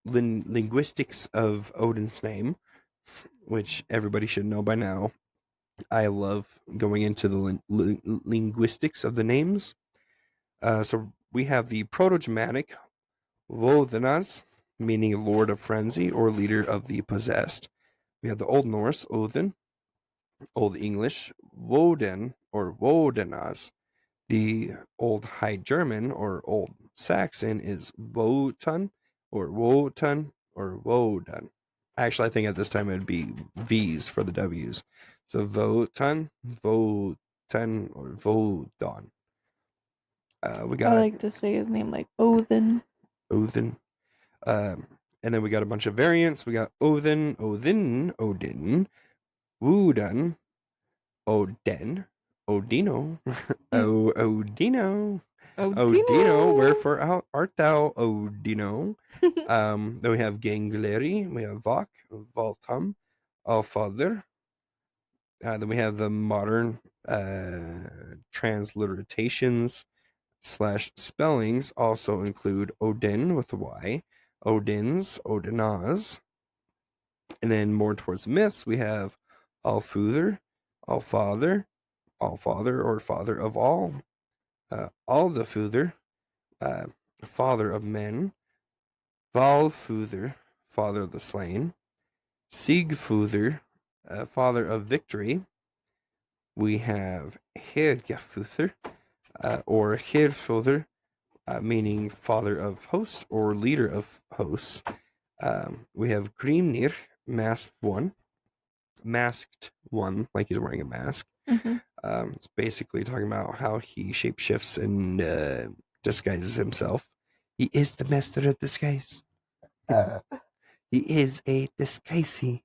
linguistics of Odin's name, which everybody should know by now. I love going into the linguistics of the names. So we have the Proto-Germanic Wodnas, meaning Lord of Frenzy or Leader of the Possessed. We have the Old Norse Odin, Old English Woden or Wodenas. The Old High German or Old Saxon is Wotan or Wotan or Wodan. Actually, I think at this time it would be V's for the W's. So Wotan, Wotan, or Vodon. We I got like to say his name like Odin. Odin. And then we got a bunch of variants. We got Odin, Odin, Wodan, Odin, Odino, Odino, Odino, wherefore art thou, Odino? Then we have Gangleri, we have Vok, Voltam, Allfather. Then we have the modern transliterations / spellings also include Odin with a Y, Odins, Odinas. And then more towards the myths, we have Allfather, Allfather, Allfather or Father of all, Aldafuther, Father of men, Valfuther, Father of the slain, Siegfuther, Father of victory. We have Hergafuther, or Herfuther, meaning Father of hosts or Leader of hosts. We have Grimnir, masked one, like he's wearing a mask. Mm-hmm. It's basically talking about how he shapeshifts and disguises himself. He is the master of disguise. He is a disguisey.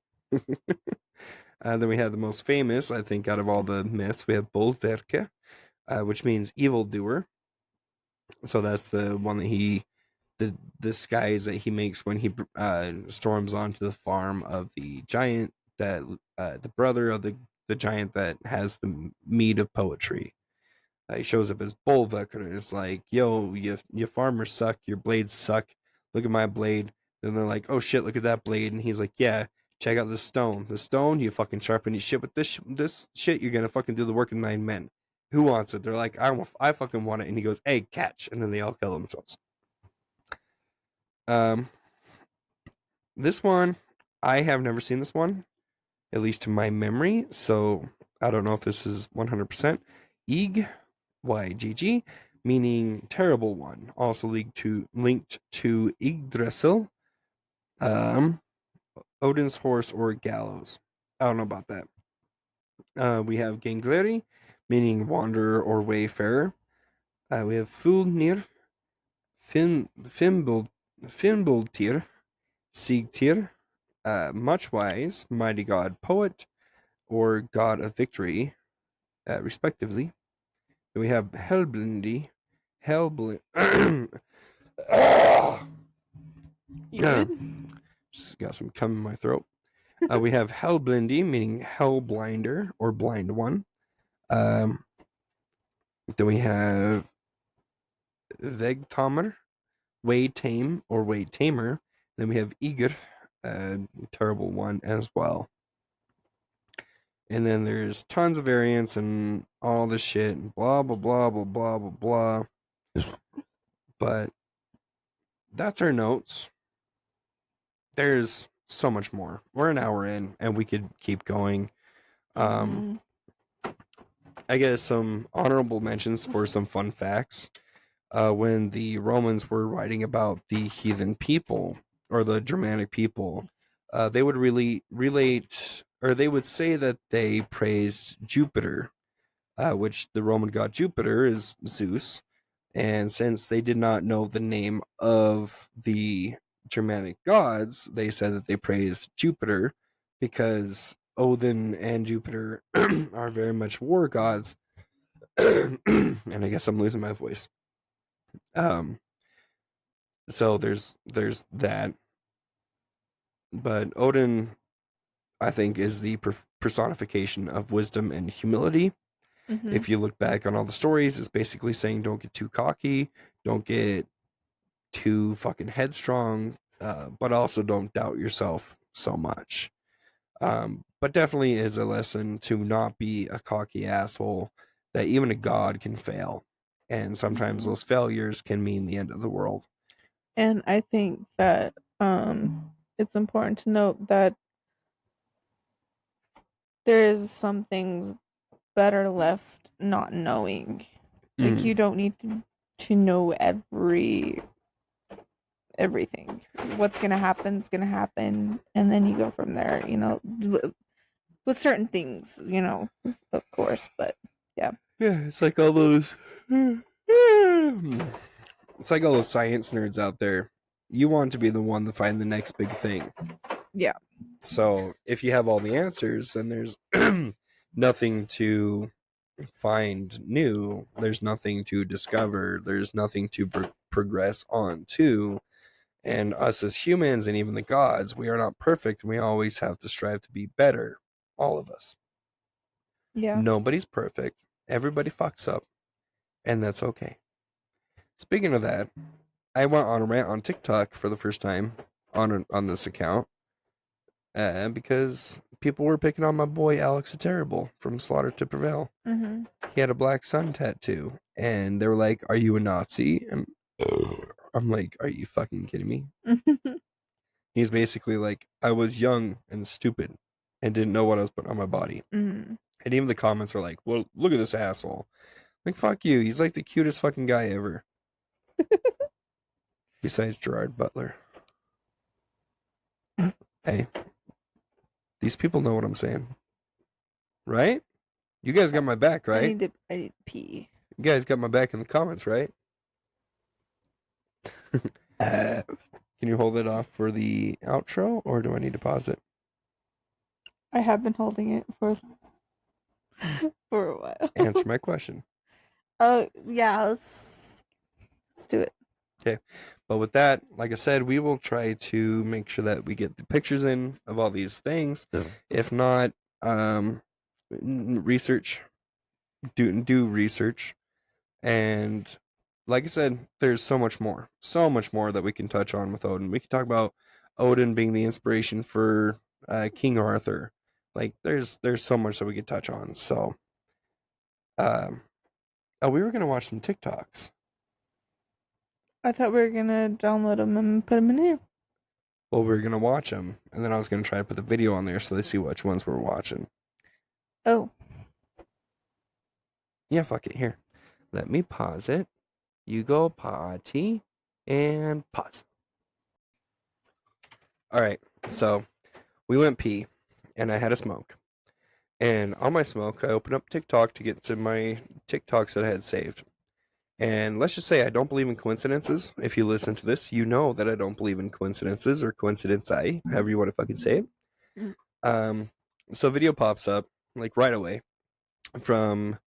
Then we have the most famous, I think, out of all the myths. We have Bolverke, which means evildoer. So that's the one that the disguise that he makes when he storms onto the farm of the giant that the brother of the giant that has the mead of poetry. He shows up as Bolverke and it's like, yo, you farmers suck, your blades suck. look at my blade. Then they're like, oh shit, look at that blade. And he's like, yeah, check out this stone. The stone, you fucking sharpen your shit with this shit. You're gonna fucking do the work of 9 men. Who wants it? They're like, I fucking want it. And he goes, hey, catch. And then they all kill themselves. This one, I have never seen this one, at least to my memory. So I don't know if this is 100%. Ygg, YGG, meaning terrible one. Also linked to Yggdrasil, Odin's horse or gallows. I don't know about that. We have Gangleri, meaning wanderer or wayfarer. We have Fulnir, Fimbultyr, Sigtyr, much wise, mighty god, poet, or god of victory, respectively. Then we have Hellblindi, Hellblind. You good? Just got some cum in my throat. We have Hellblindi, meaning Hellblinder or blind one. Then we have Vegtamer, Way Tame or Way Tamer. Then we have Eager, terrible one as well. And then there's tons of variants and all this shit and blah blah blah blah blah blah blah. But that's our notes. There's so much more. We're an hour in and we could keep going. I guess some honorable mentions for some fun facts. When the Romans were writing about the heathen people or the Germanic people, they would really relate, or they would say that they praised Jupiter, which the Roman god Jupiter is Zeus. And since they did not know the name of the Germanic gods, they said that they praised Jupiter because Odin and Jupiter are very much war gods. And I guess I'm losing my voice. So there's that. But Odin, I think, is the personification of wisdom and humility. Mm-hmm. If you look back on all the stories, it's basically saying don't get too cocky, don't get too fucking headstrong, but also don't doubt yourself so much. But definitely is a lesson to not be a cocky asshole, that even a god can fail. And sometimes those failures can mean the end of the world. And I think that it's important to note that there is some things better left not knowing. Like you don't need to know everything. What's gonna happen is gonna happen, and then you go from there. With certain things, of course. But yeah, it's like all those. It's like all those science nerds out there. You want to be the one to find the next big thing. Yeah. So if you have all the answers, then there's nothing to find new. There's nothing to discover. There's nothing to progress on to. And us as humans and even the gods, we are not perfect. We always have to strive to be better. All of us. Yeah. Nobody's perfect. Everybody fucks up. And that's okay. Speaking of that, I went on a rant on TikTok for the first time on this account because people were picking on my boy Alex the Terrible from Slaughter to Prevail. Mm-hmm. He had a black sun tattoo, and they were like, "Are you a Nazi?" And I'm like, "Are you fucking kidding me?" He's basically like, "I was young and stupid and didn't know what I was putting on my body." Mm-hmm. And even the comments are like, "Well, look at this asshole." Like, fuck you. He's like the cutest fucking guy ever. Besides Gerard Butler. Hey, these people know what I'm saying. Right? You guys got my back, right? I need to pee. You guys got my back in the comments, right? Can you hold it off for the outro, or do I need to pause it? I have been holding it for a while. Answer my question. Oh yeah, let's do it. Okay. But with that, like I said, we will try to make sure that we get the pictures in of all these things. If not, research. Do research. And like I said, there's so much more that we can touch on with Odin. We can talk about Odin being the inspiration for King Arthur. Like there's so much that we could touch on. So, um, oh, we were gonna watch some TikToks. I thought we were gonna download them and put them in here. Well, we were gonna watch them, and then I was gonna try to put the video on there so they see which ones we're watching. Oh. Yeah, fuck it. Here, let me pause it. You go potty and pause. All right, so we went pee, and I had a smoke. And on my smoke, I opened up TikTok to get to my TikToks that I had saved. And let's just say I don't believe in coincidences. If you listen to this, you know that I don't believe in coincidences or coincidence however you want to fucking say it. Um, so a video pops up like right away from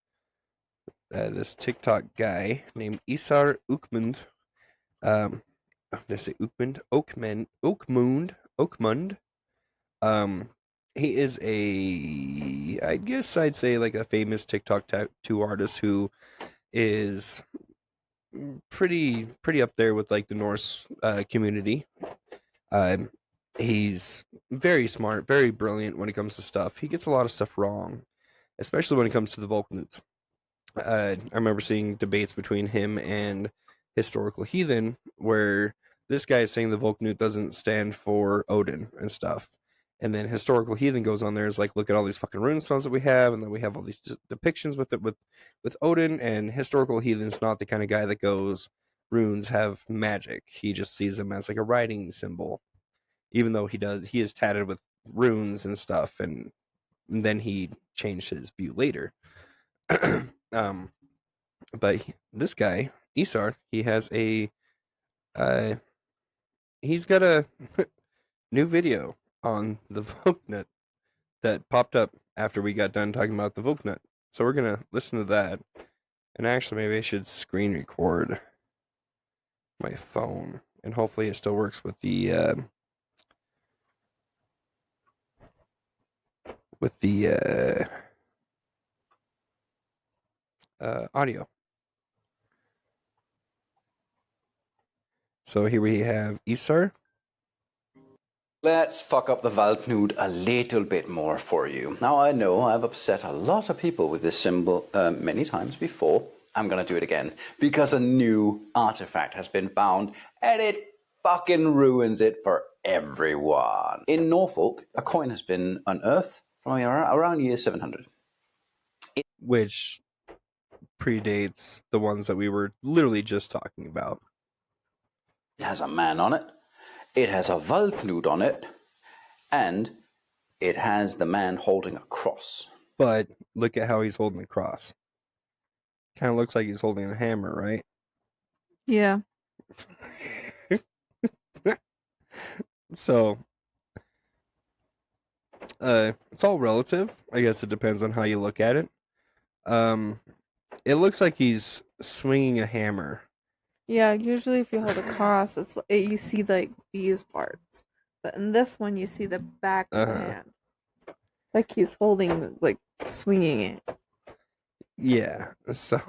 this TikTok guy named Isar Ukmund. Did I say Ukmund? Oakmund. He is I guess I'd say like a famous TikTok tattoo artist who is pretty up there with like the Norse community. Um, he's very smart, very brilliant when it comes to stuff. He gets a lot of stuff wrong, especially when it comes to the Volknut. I remember seeing debates between him and historical heathen where this guy is saying the Volknut doesn't stand for Odin and stuff. And then historical heathen goes on there is like, look at all these fucking rune stones that we have, and then we have all these depictions with Odin. And historical heathen's not the kind of guy that goes, runes have magic. He just sees them as like a writing symbol, even though he is tatted with runes and stuff. And then he changed his view later. But this guy Isar, he has he's got a new video on the Volknut that popped up after we got done talking about the Volknut. So we're gonna listen to that. And actually, maybe I should screen record my phone, and hopefully it still works with the audio. So here we have Isar. Let's fuck up the Valknud a little bit more for you. Now, I know I've upset a lot of people with this symbol many times before. I'm gonna do it again because a new artifact has been found and it fucking ruins it for everyone. In Norfolk, a coin has been unearthed from around year 700. Which predates the ones that we were literally just talking about. It has a man on it. It has a Valknud on it, and it has the man holding a cross. But look at how he's holding the cross. Kind of looks like he's holding a hammer, right? Yeah. So, it's all relative. I guess it depends on how you look at it. It looks like he's swinging a hammer. Yeah, usually if you hold a cross, you see like these parts. But in this one, you see the back of the hand. Like he's holding, like swinging it. Yeah, so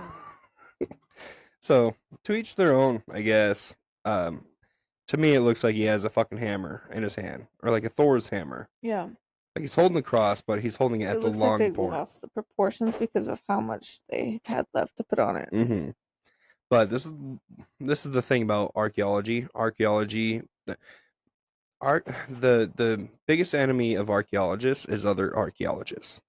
to each their own, I guess. To me, it looks like he has a fucking hammer in his hand, or like a Thor's hammer. Yeah. Like he's holding the cross, but he's holding it at the looks long like they point. lost the proportions because of how much they had left to put on it. Mm-hmm. But this is the thing about archaeology. The biggest enemy of archaeologists is other archaeologists.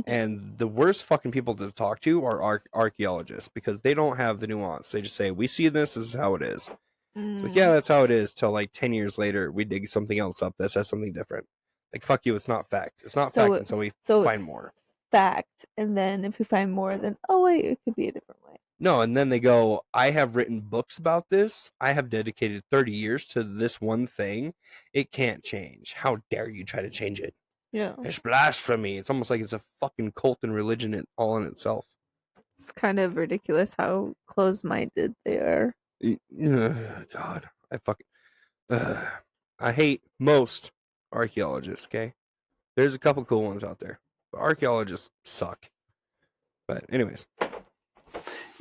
And the worst fucking people to talk to are archaeologists because they don't have the nuance. They just say, we see this is how it is. It's like, yeah, that's how it is, till like 10 years later we dig something else up that says something different. Like, fuck you, it's not fact. It's not fact until we find more. Fact, and then if we find more, then oh wait, it could be a different way. No, and then they go, I have written books about this. I have dedicated 30 years to this one thing. It can't change. How dare you try to change it? Yeah. It's blasphemy. It's almost like it's a fucking cult and religion all in itself. It's kind of ridiculous how close-minded they are. God, I hate most archaeologists, okay? There's a couple cool ones out there, but archaeologists suck. But anyways.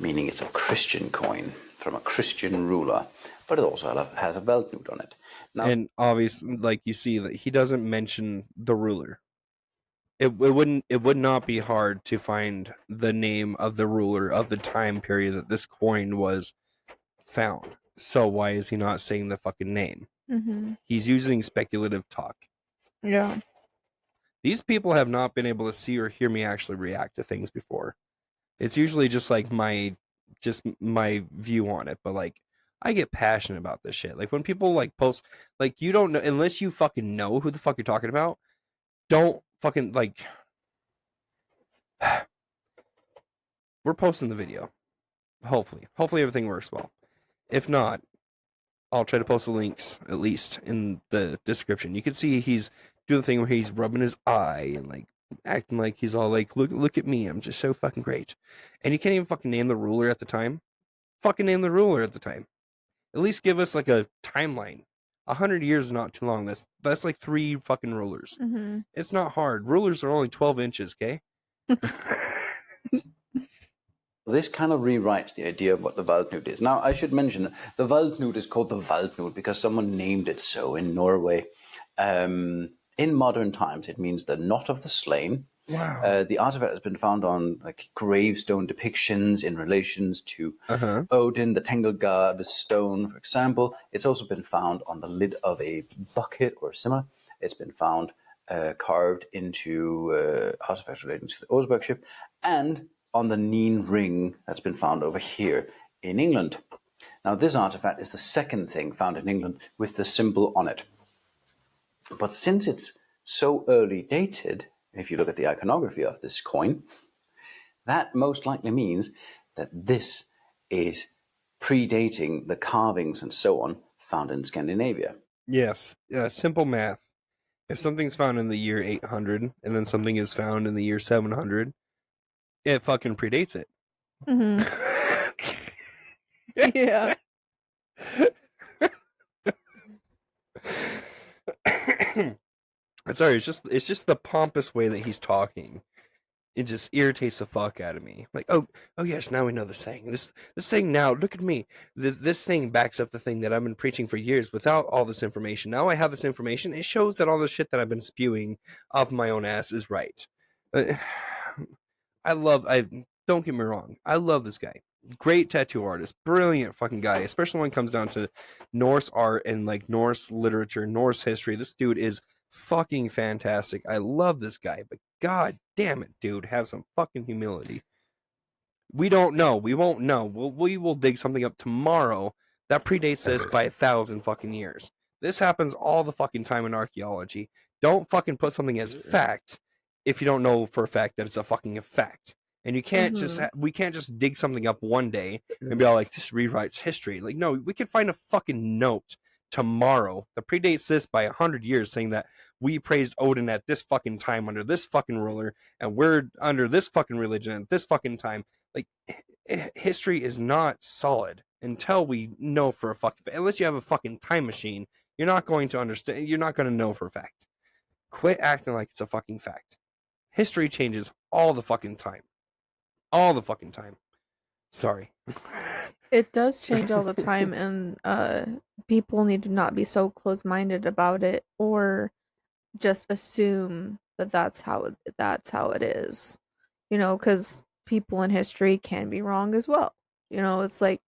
Meaning it's a Christian coin. from a Christian ruler, but it also has a Weltnut on it. Now, And obviously, like you see, that he doesn't mention the ruler. It would not be hard to find the name of the ruler of the time period that this coin was found. So why is he not saying the fucking name? Mm-hmm. He's using speculative talk. Yeah. These people have not been able to see or hear me actually react to things before. It's usually just like my view on it, but like I get passionate about this shit. Like when people like post, like you don't know unless you fucking know who the fuck you're talking about. Don't fucking like. We're posting the video. Hopefully everything works well. If not, I'll try to post the links at least in the description. You can see he's doing the thing where he's rubbing his eye and like acting like he's all like, look at me, I'm just so fucking great. And you can't even fucking name the ruler at the time. Fucking name the ruler at the time. At least give us like a timeline. 100 years is not too long. That's like 3 fucking rulers. Mm-hmm. It's not hard. Rulers are only 12 inches, okay? this kind of rewrites the idea of what the Weltnut is. Now, I should mention that the Weltnut is called the Weltnut because someone named it so in Norway. In modern times, it means the knot of the slain. Wow. The artifact has been found on like gravestone depictions in relations to Odin, the Tangled God stone, for example. It's also been found on the lid of a bucket or similar. It's been found carved into artifacts relating to the Oseberg ship, and on the Neen ring that's been found over here in England. Now, this artifact is the second thing found in England with the symbol on it. But since it's so early dated, if you look at the iconography of this coin, that most likely means that this is predating the carvings and so on found in Scandinavia. Yes. Simple math. If something's found in the year 800 and then something is found in the year 700, it fucking predates it. Mm-hmm. Yeah. Sorry, it's just the pompous way that he's talking. It just irritates the fuck out of me. Like, oh yes, now we know the saying. This thing now, look at me. This thing backs up the thing that I've been preaching for years without all this information. Now I have this information. It shows that all the shit that I've been spewing off my own ass is right. I don't get me wrong. I love this guy. Great tattoo artist, brilliant fucking guy, especially when it comes down to Norse art and like Norse literature, Norse history. This dude is fucking fantastic. I love this guy, but god damn it, dude, have some fucking humility. We don't know. We won't know. We will dig something up tomorrow that predates this by 1,000 fucking years. This happens all the fucking time in archaeology. Don't fucking put something as fact if you don't know for a fact that it's a fucking fact. And you can't we can't just dig something up one day and be all like, this rewrites history. Like, no, we can find a fucking note tomorrow that predates this by 100 years saying that we praised Odin at this fucking time under this fucking ruler and we're under this fucking religion at this fucking time. Like, history is not solid until we know for a fucking fact. Unless you have a fucking time machine, you're not going to understand. You're not going to know for a fact. Quit acting like it's a fucking fact. History changes all the fucking time. All the fucking time. Sorry. It does change all the time, and people need to not be so close-minded about it, or just assume that that's how it is. You know, because people in history can be wrong as well. You know, it's like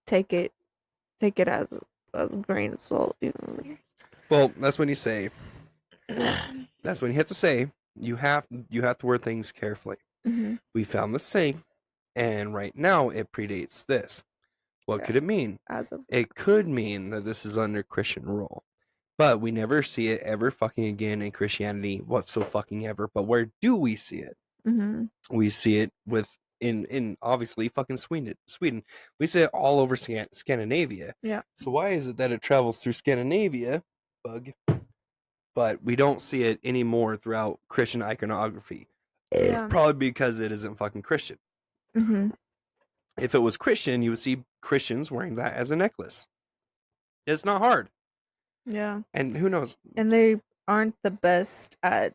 take it as a grain of salt. You know. Well, that's when you say. That's when you have to say you have to word things carefully. Mm-hmm. We found this thing, and right now it predates this. What could it mean? It could mean that this is under Christian rule, but we never see it ever fucking again in Christianity whatsoever. But where do we see it? Mm-hmm. We see it in obviously fucking Sweden. We see it all over Scandinavia. Yeah. So why is it that it travels through Scandinavia, but we don't see it anymore throughout Christian iconography? Yeah. Probably because it isn't fucking Christian. Mm-hmm. If it was Christian, you would see Christians wearing that as a necklace. It's not hard. Yeah. And who knows? And they aren't the best at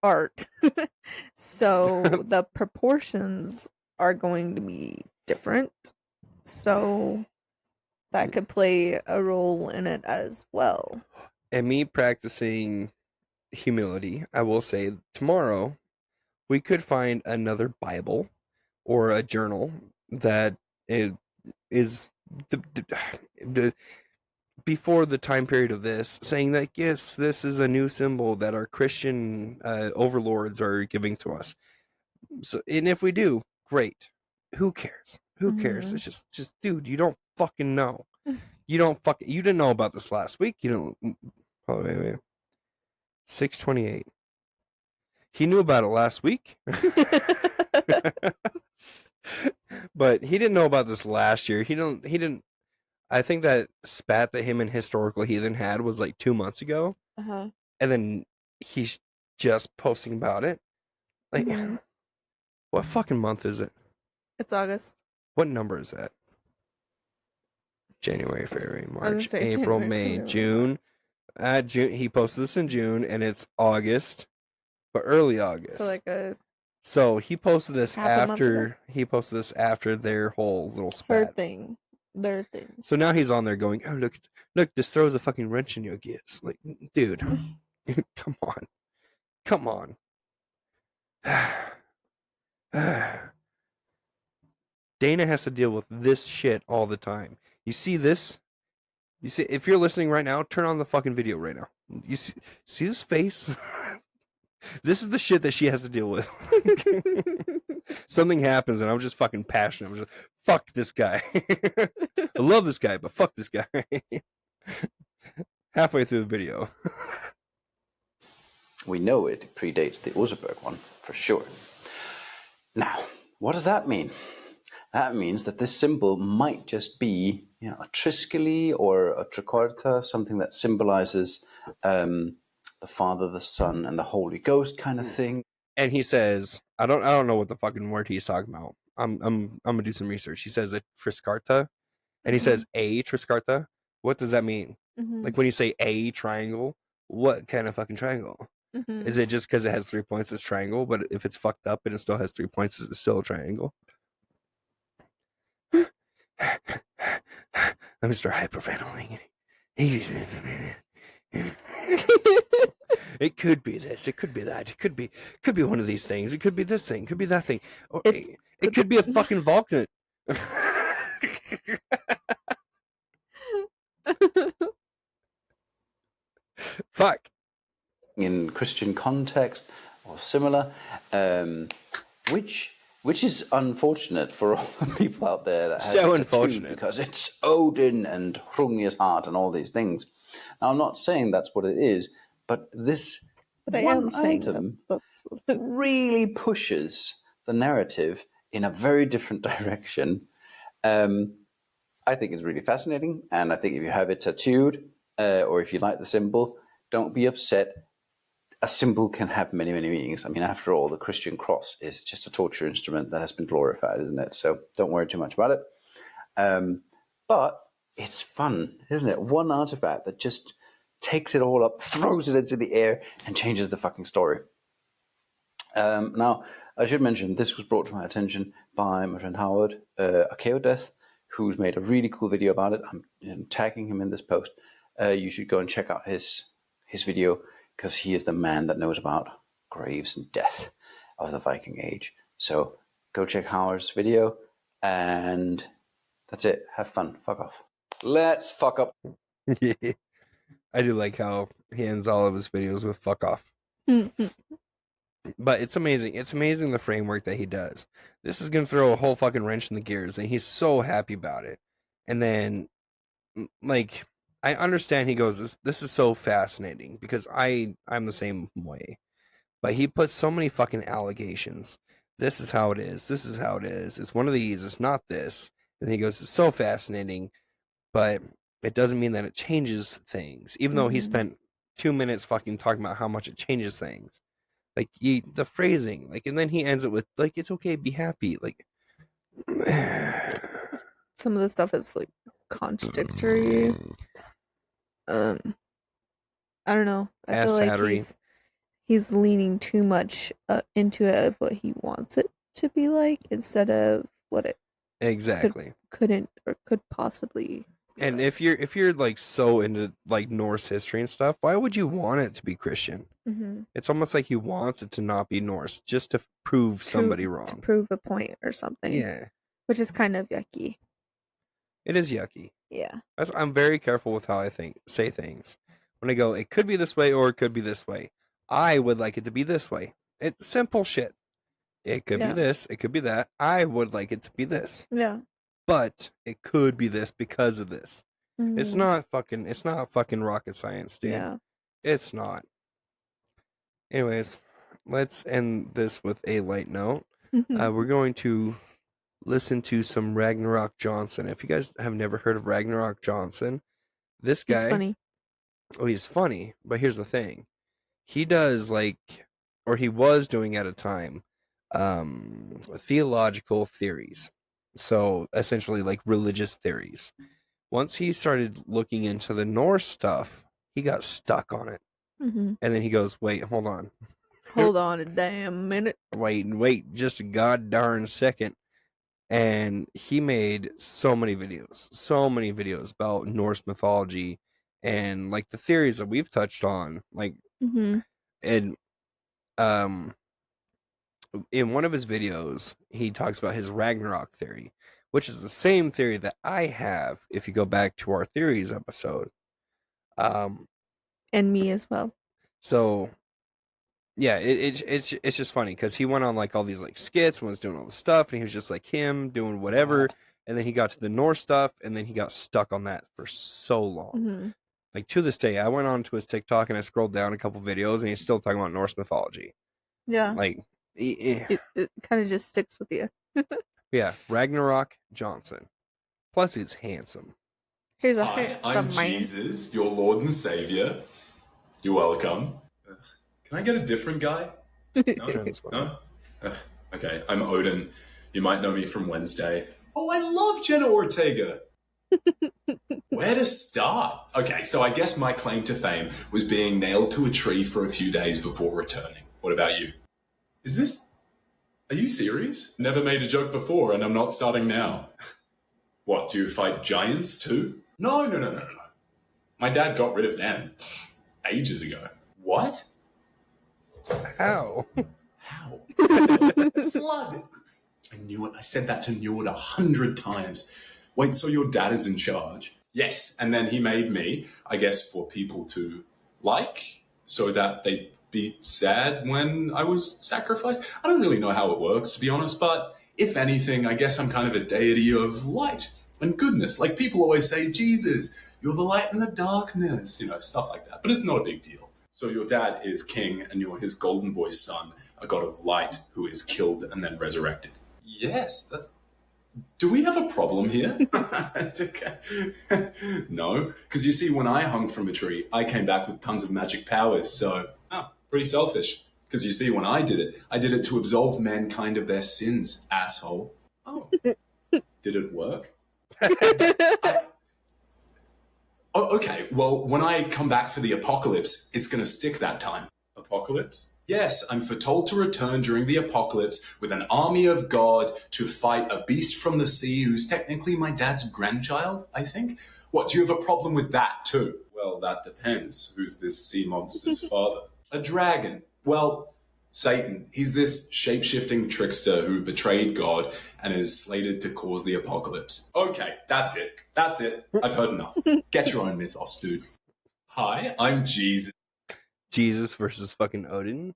art. So the proportions are going to be different. So that could play a role in it as well. And me practicing humility, I will say tomorrow we could find another Bible or a journal that is the before the time period of this, saying that yes, this is a new symbol that our Christian overlords are giving to us. So, and if we do, great. Who cares? Who cares? It's just, dude, you don't fucking know. You didn't know about this last week. You don't. Oh wait. 628. He knew about it last week. But he didn't know about this last year. He didn't I think that spat that him and Historical Heathen had was like 2 months ago. Uh-huh. And then he's just posting about it. Like, what fucking month is it? It's August. What number is that? January, February, March, say April, January, May, February, June. June. He posted this in June, and it's August, but early August. So he posted this after their whole little spat. Their thing. So now he's on there going, "Oh look, this throws a fucking wrench in your gears." Like, dude, come on. Dana has to deal with this shit all the time. You see this? You see, if you're listening right now, turn on the fucking video right now. You see this face? This is the shit that she has to deal with. Something happens and I'm just fucking passionate. I'm just, fuck this guy. I love this guy, but fuck this guy. Halfway through the video. We know it predates the Oseberg one, for sure. Now, what does that mean? That means that this symbol might just be, a triskele or a tricorta, something that symbolizes the Father, the Son, and the Holy Ghost kind of thing. And he says, I don't know what the fucking word he's talking about. I'm gonna do some research. He says a triscarta, and he says a triscarta. What does that mean? Like when you say a triangle, what kind of fucking triangle? Is it just because it has 3 points, it's triangle? But if it's fucked up and it still has 3 points, is it still a triangle? I'm Mr. Hyperventilating. It could be this. It could be that. It could be one of these things. It could be this thing. It could be that thing. Or it could be a fucking Vulcan. Fuck. In Christian context or similar, which is unfortunate for all the people out there that have so it unfortunate because it's Odin and Hrungnir's heart and all these things. Now, I'm not saying that's what it is, but this one item really pushes the narrative in a very different direction. I think it's really fascinating, and I think if you have it tattooed or if you like the symbol, don't be upset. A symbol can have many, many meanings. I mean, after all, the Christian cross is just a torture instrument that has been glorified, isn't it? So don't worry too much about it. But it's fun, isn't it? One artifact that just takes it all up, throws it into the air, and changes the fucking story. Now, I should mention, this was brought to my attention by my friend Howard, Akeodeath, who's made a really cool video about it. I'm tagging him in this post. You should go and check out his video, because he is the man that knows about graves and death of the Viking Age. So go check Howard's video, and that's it. Have fun. Fuck off. Let's fuck up. I do like how he ends all of his videos with fuck off. But it's amazing. It's amazing the framework that he does. This is going to throw a whole fucking wrench in the gears, and he's so happy about it. And then, like, I understand he goes, this is so fascinating, because I'm the same way. But he puts so many fucking allegations. This is how it is. This is how it is. It's one of these. It's not this. And he goes, it's so fascinating, but it doesn't mean that it changes things. Even though he spent 2 minutes fucking talking about how much it changes things. Like, the phrasing. Like, and then he ends it with, like, it's okay, be happy. Like, some of the stuff is, like, contradictory. I don't know. I feel like he's leaning too much into it of what he wants it to be like instead of what it Exactly. couldn't or could possibly be And right. if you're like so into like Norse history and stuff, why would you want it to be Christian? Mm-hmm. It's almost like he wants it to not be Norse just to prove somebody to wrong. prove a point or something, Yeah, which is kind of yucky. it is yucky. Yeah. I'm very careful with how I say things. When I go, it could be this way or it could be this way. I would like it to be this way. It's simple shit. It could be Yeah. this, it could be that. I would like it to be this. Yeah. But it could be this because of this. It's Mhm. not fucking rocket science, dude. Yeah. It's not. Anyways, let's end this with a light note. We're going to listen to some Ragnarok Johnson. If you guys have never heard of Ragnarok Johnson, this He's guy, funny. oh, he's funny, but here's the thing. He does or he was doing at a time, theological theories. So essentially like religious theories. Once he started looking into the Norse stuff, he got stuck on it. Mm-hmm. And then he goes, wait, hold on. Hold on a damn minute. Wait, just a god darn second. And he made so many videos about Norse mythology and like the theories that we've touched on. Like, Mm-hmm. and in one of his videos, he talks about his Ragnarok theory, which is the same theory that I have if you go back to our theories episode. And me as well. So yeah, it's just funny because he went on like all these like skits and was doing all the stuff, and he was just like him doing whatever, and then he got to the Norse stuff, and then he got stuck on that for so long. Mm-hmm. Like to this day, I went on to his TikTok and I scrolled down a couple videos, and he's still talking about Norse mythology. Yeah. Like, It kind of just sticks with you. yeah, Ragnarok Johnson. Plus, he's handsome. Here's Hi, I'm Jesus, your Lord and Savior. You're welcome. Can I get a different guy? No? Turn this one on. No? Okay, I'm Odin. You might know me from Wednesday. Oh, I love Jenna Ortega. Where to start? Okay, so I guess my claim to fame was being nailed to a tree for a few days before returning. What about you? Is this... Are you serious? Never made a joke before, and I'm not starting now. What, do you fight giants too? No. My dad got rid of them ages ago. What? How? How? Flood! I knew it. I said that to Newt 100 times. Wait, so your dad is in charge? Yes, and then he made me, I guess, for people to like, so that they'd be sad when I was sacrificed. I don't really know how it works, to be honest, but if anything, I guess I'm kind of a deity of light and goodness. Like people always say, Jesus, you're the light in the darkness, stuff like that. But it's not a big deal. So your dad is king and you're his golden boy son, a god of light who is killed and then resurrected. Yes, that's... Do we have a problem here? No, because you see, when I hung from a tree, I came back with tons of magic powers, so... pretty selfish. Because you see, when I did it to absolve mankind of their sins, asshole. Oh. Did it work? Oh, okay, well, when I come back for the apocalypse, it's going to stick that time. Apocalypse? Yes, I'm foretold to return during the apocalypse with an army of God to fight a beast from the sea who's technically my dad's grandchild, I think. What, do you have a problem with that too? Well, that depends. Who's this sea monster's father? A dragon. Well, Satan. He's this shape-shifting trickster who betrayed God and is slated to cause the apocalypse. Okay, that's it. I've heard enough. Get your own mythos, dude. Hi, I'm Jesus. Jesus versus fucking Odin.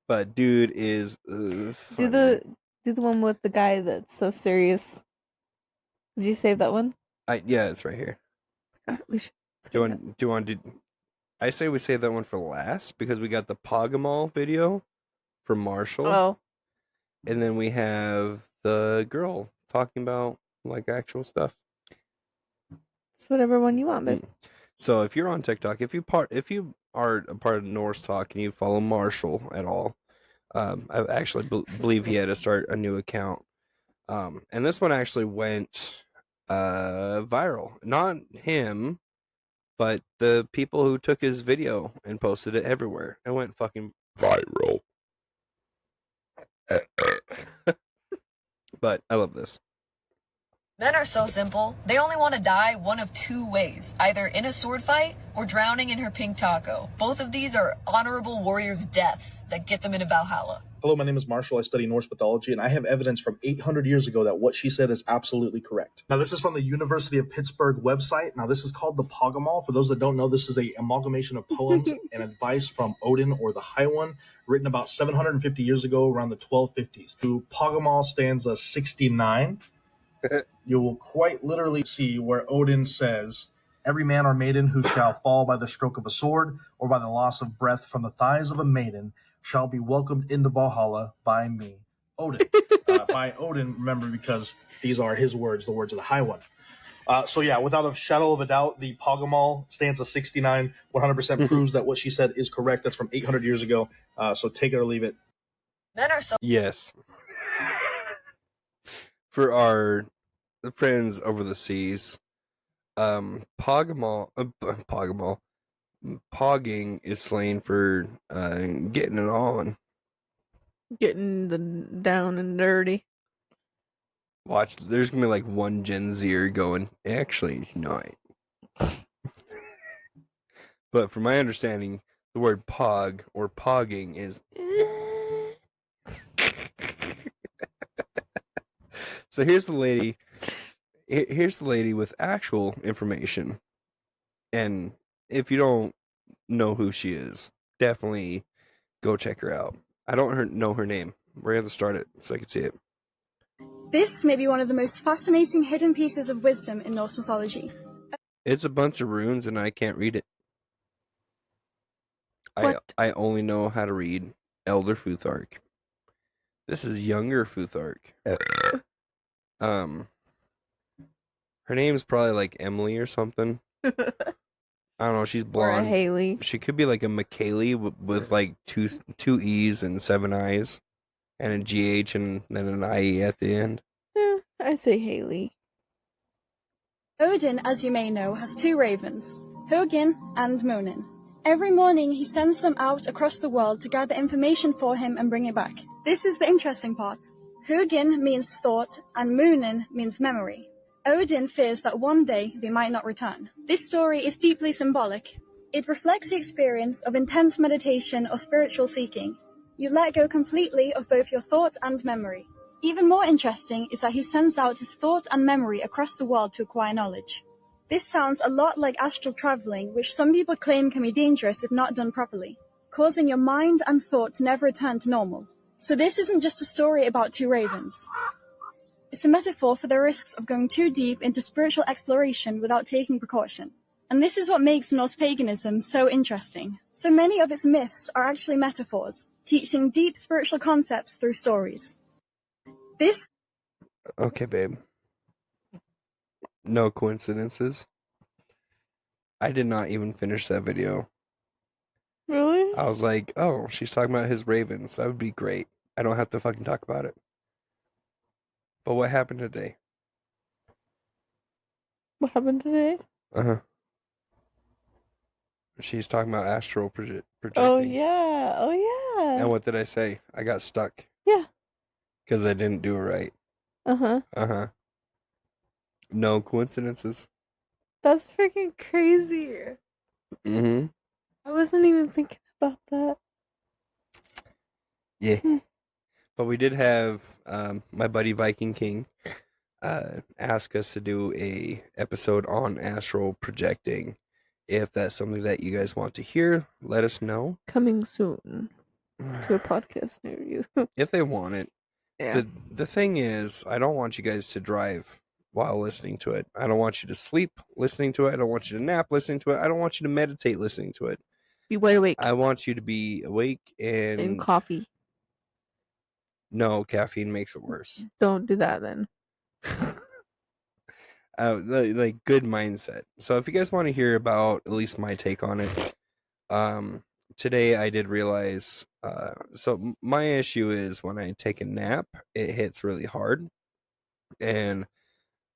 But dude is do funny. the one with the guy that's so serious. Did you save that one? Yeah, it's right here. God, we should. Do you want to? I say we save that one for last because we got the Pogamal video for Marshall, Oh, and then we have the girl talking about like actual stuff. it's whatever one you want, but So if you're on TikTok, if you are a part of Norse Talk and you follow Marshall at all, I actually believe he had to start a new account. And this one actually went viral. Not him, but the people who took his video and posted it everywhere. It went fucking viral. But I love this. Men are so simple. They only want to die one of two ways, either in a sword fight or drowning in her pink taco. Both of these are honorable warriors' deaths that get them into Valhalla. Hello, my name is Marshall. I study Norse mythology, and I have evidence from 800 years ago that what she said is absolutely correct. Now, this is from the University of Pittsburgh website. Now, this is called the Pogamal. For those that don't know, this is a amalgamation of poems and advice from Odin, or the High One, written about 750 years ago, around the 1250s. To Pogamal stanza 69, you will quite literally see where Odin says, "Every man or maiden who shall fall by the stroke of a sword or by the loss of breath from the thighs of a maiden shall be welcomed into Valhalla by me, Odin." By Odin, remember, because these are his words, the words of the High One. So yeah, without a shadow of a doubt, the Pogamal stanza 69 100% proves that what she said is correct. That's from 800 years ago. So take it or leave it. Men are so Yes. For our friends over the seas, Pogamal, pogging is slang for getting it on. Getting the down and dirty. Watch, there's gonna be like one Gen Zer going, actually, it's not. But from my understanding, the word pog or pogging is. So here's the lady. Here's the lady with actual information, and if you don't know who she is, definitely go check her out. I don't know her name. We're gonna start it so I can see it. This may be one of the most fascinating hidden pieces of wisdom in Norse mythology. It's a bunch of runes, and I can't read it. What? I only know how to read Elder Futhark. This is younger Futhark. Her name's probably like Emily or something. I don't know. She's Or a blonde. Haley. She could be like a McKaylee with like two E's and 7 I's, and a GH and then an IE at the end. Yeah, I say Haley. Odin, as you may know, has two ravens, Hugin and Munin. Every morning he sends them out across the world to gather information for him and bring it back. This is the interesting part. Hugin means thought and Munin means memory. Odin fears that one day they might not return. This story is deeply symbolic. It reflects the experience of intense meditation or spiritual seeking. You let go completely of both your thought and memory. Even more interesting is that he sends out his thought and memory across the world to acquire knowledge. This sounds a lot like astral traveling, which some people claim can be dangerous if not done properly, causing your mind and thought to never return to normal. So this isn't just a story about two ravens. It's a metaphor for the risks of going too deep into spiritual exploration without taking precaution. And this is what makes Norse paganism so interesting. So many of its myths are actually metaphors, teaching deep spiritual concepts through stories. This Okay, babe. No coincidences. I did not even finish that video. Really? I was like, oh, she's talking about his ravens. That would be great. I don't have to fucking talk about it. But what happened today? What happened today? Uh-huh. She's talking about astral projecting. Oh yeah. Oh yeah. And what did I say? I got stuck. Yeah. Because I didn't do it right. Uh-huh. Uh-huh. No coincidences. That's freaking crazy. Mm-hmm. I wasn't even thinking about that. Yeah. But we did have my buddy Viking King ask us to do a episode on astral projecting. If that's something that you guys want to hear, let us know. Coming soon to a podcast near you. If they want it. Yeah. The thing is, I don't want you guys to drive while listening to it. I don't want you to sleep listening to it. I don't want you to nap listening to it. I don't want you to meditate listening to it. Be wide awake. I want you to be awake And coffee. No, caffeine makes it worse. Don't do that then. Like good mindset. So if you guys want to hear about at least my take on it, today I did realize. So my issue is when I take a nap, it hits really hard, and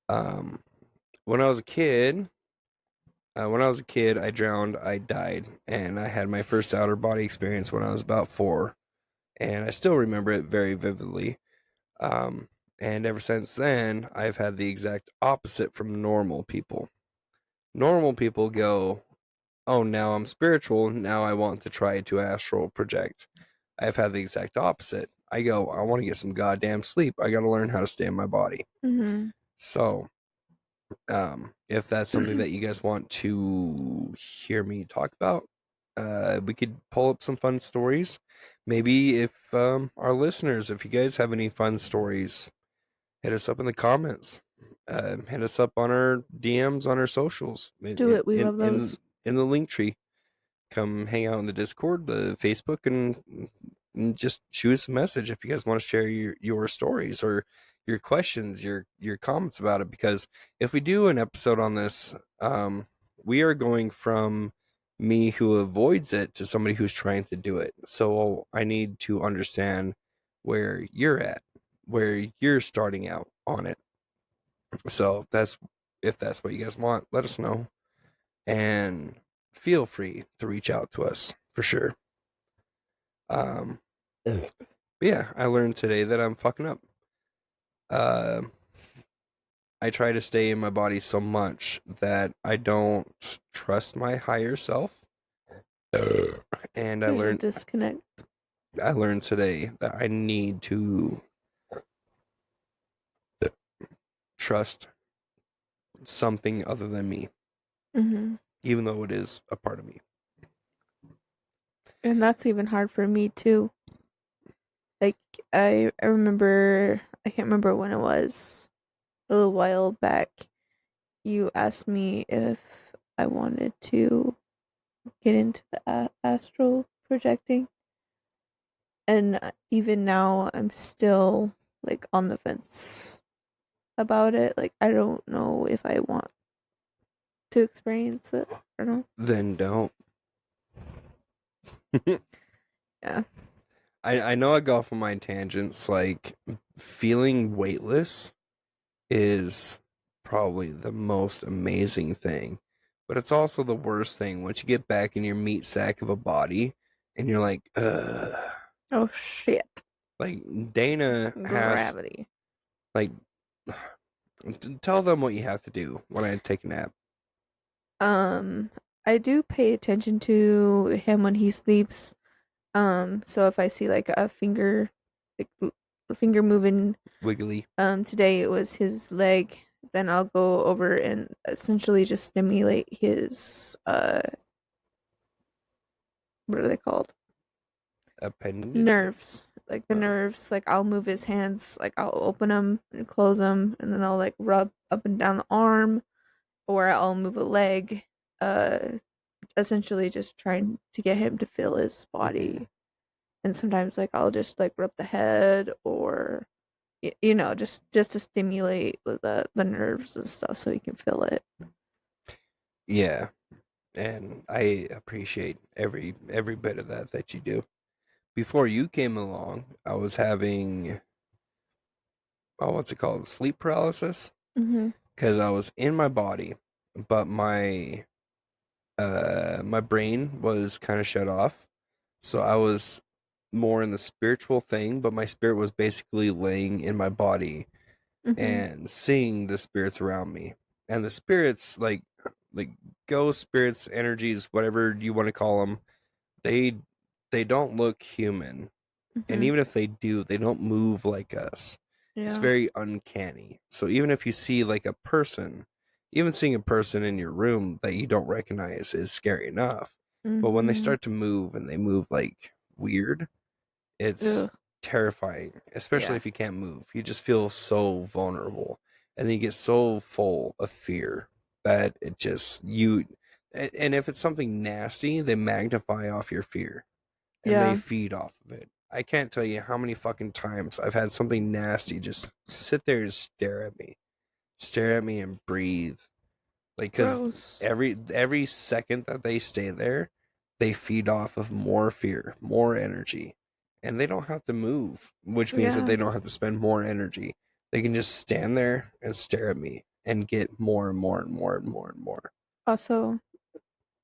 when I was a kid, I drowned, I died, and I had my first outer body experience when I was about 4, and I still remember it very vividly. And ever since then, I've had the exact opposite from normal people. Normal people go, oh, now I'm spiritual. Now I want to try to astral project. I've had the exact opposite. I go, I want to get some goddamn sleep. I got to learn how to stay in my body. Mm-hmm. So, if that's something that you guys want to hear me talk about, we could pull up some fun stories. Maybe if our listeners, if you guys have any fun stories, hit us up in the comments. Hit us up on our DMs on our socials. Do it. We love those. In the link tree. Come hang out in the Discord, the Facebook, and just shoot us a message if you guys want to share your stories or your questions, your comments about it. Because if we do an episode on this, we are going from me who avoids it to somebody who's trying to do it. So I need to understand where you're at, where you're starting out on it. So if that's what you guys want, let us know. And feel free to reach out to us for sure. But yeah, I learned today that I'm fucking up. I try to stay in my body so much that I don't trust my higher self. And There's a disconnect. I learned today that I need to trust something other than me, Mm-hmm. even though it is a part of me. And that's even hard for me too. Like I remember, I can't remember when it was, a little while back, you asked me if I wanted to get into the astral projecting. And even now, I'm still like on the fence about it. Like I don't know if I want to experience it. I don't know. Then don't. Yeah. I know I go off on my tangents. Like, feeling weightless is probably the most amazing thing, but it's also the worst thing once you get back in your meat sack of a body and you're like, ugh. Oh shit. Like, Dana has, Gravity. like, tell them what you have to do when I take a nap. I do pay attention to him when he sleeps. So if I see like a finger, like finger moving, Wiggly. today it was his leg. Then I'll go over and essentially just stimulate his what are they called? Appendage? Nerves. Like the Oh. nerves. Like I'll move his hands. Like I'll open them and close them, and then I'll like rub up and down the arm, or I'll move a leg. Essentially just trying to get him to feel his body. And sometimes like I'll just like rub the head, or you know, just to stimulate the nerves and stuff so he can feel it. Yeah. And I appreciate every bit of that you do. Before you came along, I was having, what's it called? Sleep paralysis. Mm-hmm. Because I was in my body, but my brain was kind of shut off. So I was more in the spiritual thing, but my spirit was basically laying in my body Mm-hmm. and seeing the spirits around me. And the spirits, like ghost spirits, energies, whatever you want to call them, they don't look human. And Mm-hmm. even if they do, they don't move like us. It's Yeah. very uncanny. So even if you see like a person, even seeing a person in your room that you don't recognize is scary enough. But when they Mhm. start to move and they move like weird, it's Ugh. terrifying, especially Yeah. if you can't move. You just feel so vulnerable. And then you get so full of fear that it just and if it's something nasty, they magnify off your fear and they Yeah. feed off of it. I can't tell you how many fucking times I've had something nasty just sit there and stare at me and breathe. Like, because Gross. every second that they stay there, they feed off of more fear, more energy, and they don't have to move, which means that Yeah. they don't have to spend more energy. They can just stand there and stare at me and get more and more and more and more and more. Also,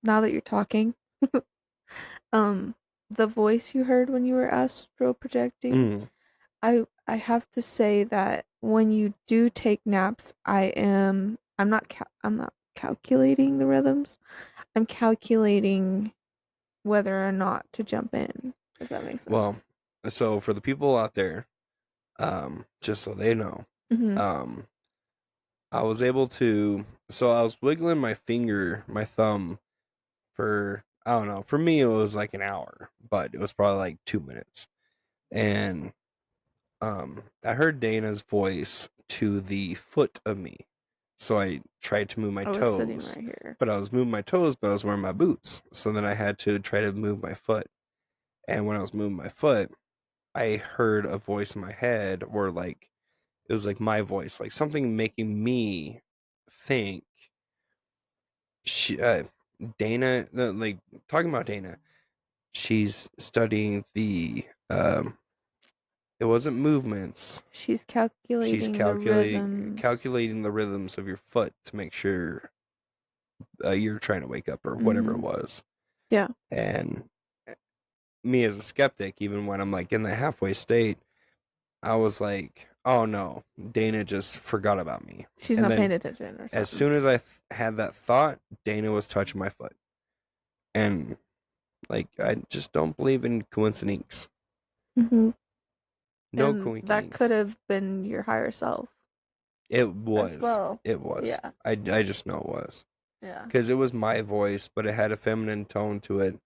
now that you're talking, the voice you heard when you were astral projecting, Mm. I have to say that when you do take naps, I'm not calculating the rhythms. I'm calculating whether or not to jump in, if that makes sense. Well, so for the people out there, just so they know, Mhm. I was able to. So I was wiggling my thumb for, I don't know. For me, it was like an hour, but it was probably like 2 minutes, and I heard Dana's voice to the foot of me. So I tried to move my I was sitting toes, right here. but I was moving my toes, but I was wearing my boots. So then I had to try to move my foot. And when I was moving my foot, I heard a voice in my head, or like, it was like my voice, like something making me think Dana, like talking about Dana, she's studying the, it wasn't movements. She's She's calculating the rhythms. calculating the rhythms of your foot to make sure you're trying to wake up or whatever it was. Yeah. And me as a skeptic, even when I'm like in the halfway state, I was like, "Oh no, Dana just forgot about me." She's And not then paying attention or something. as soon as I had that thought, Dana was touching my foot, and like I just don't believe in coincidence. Mhm. No And coincidence. that could have been your higher self. It was. well. It was. Yeah. I just know it was. Yeah. Because it was my voice, but it had a feminine tone to it,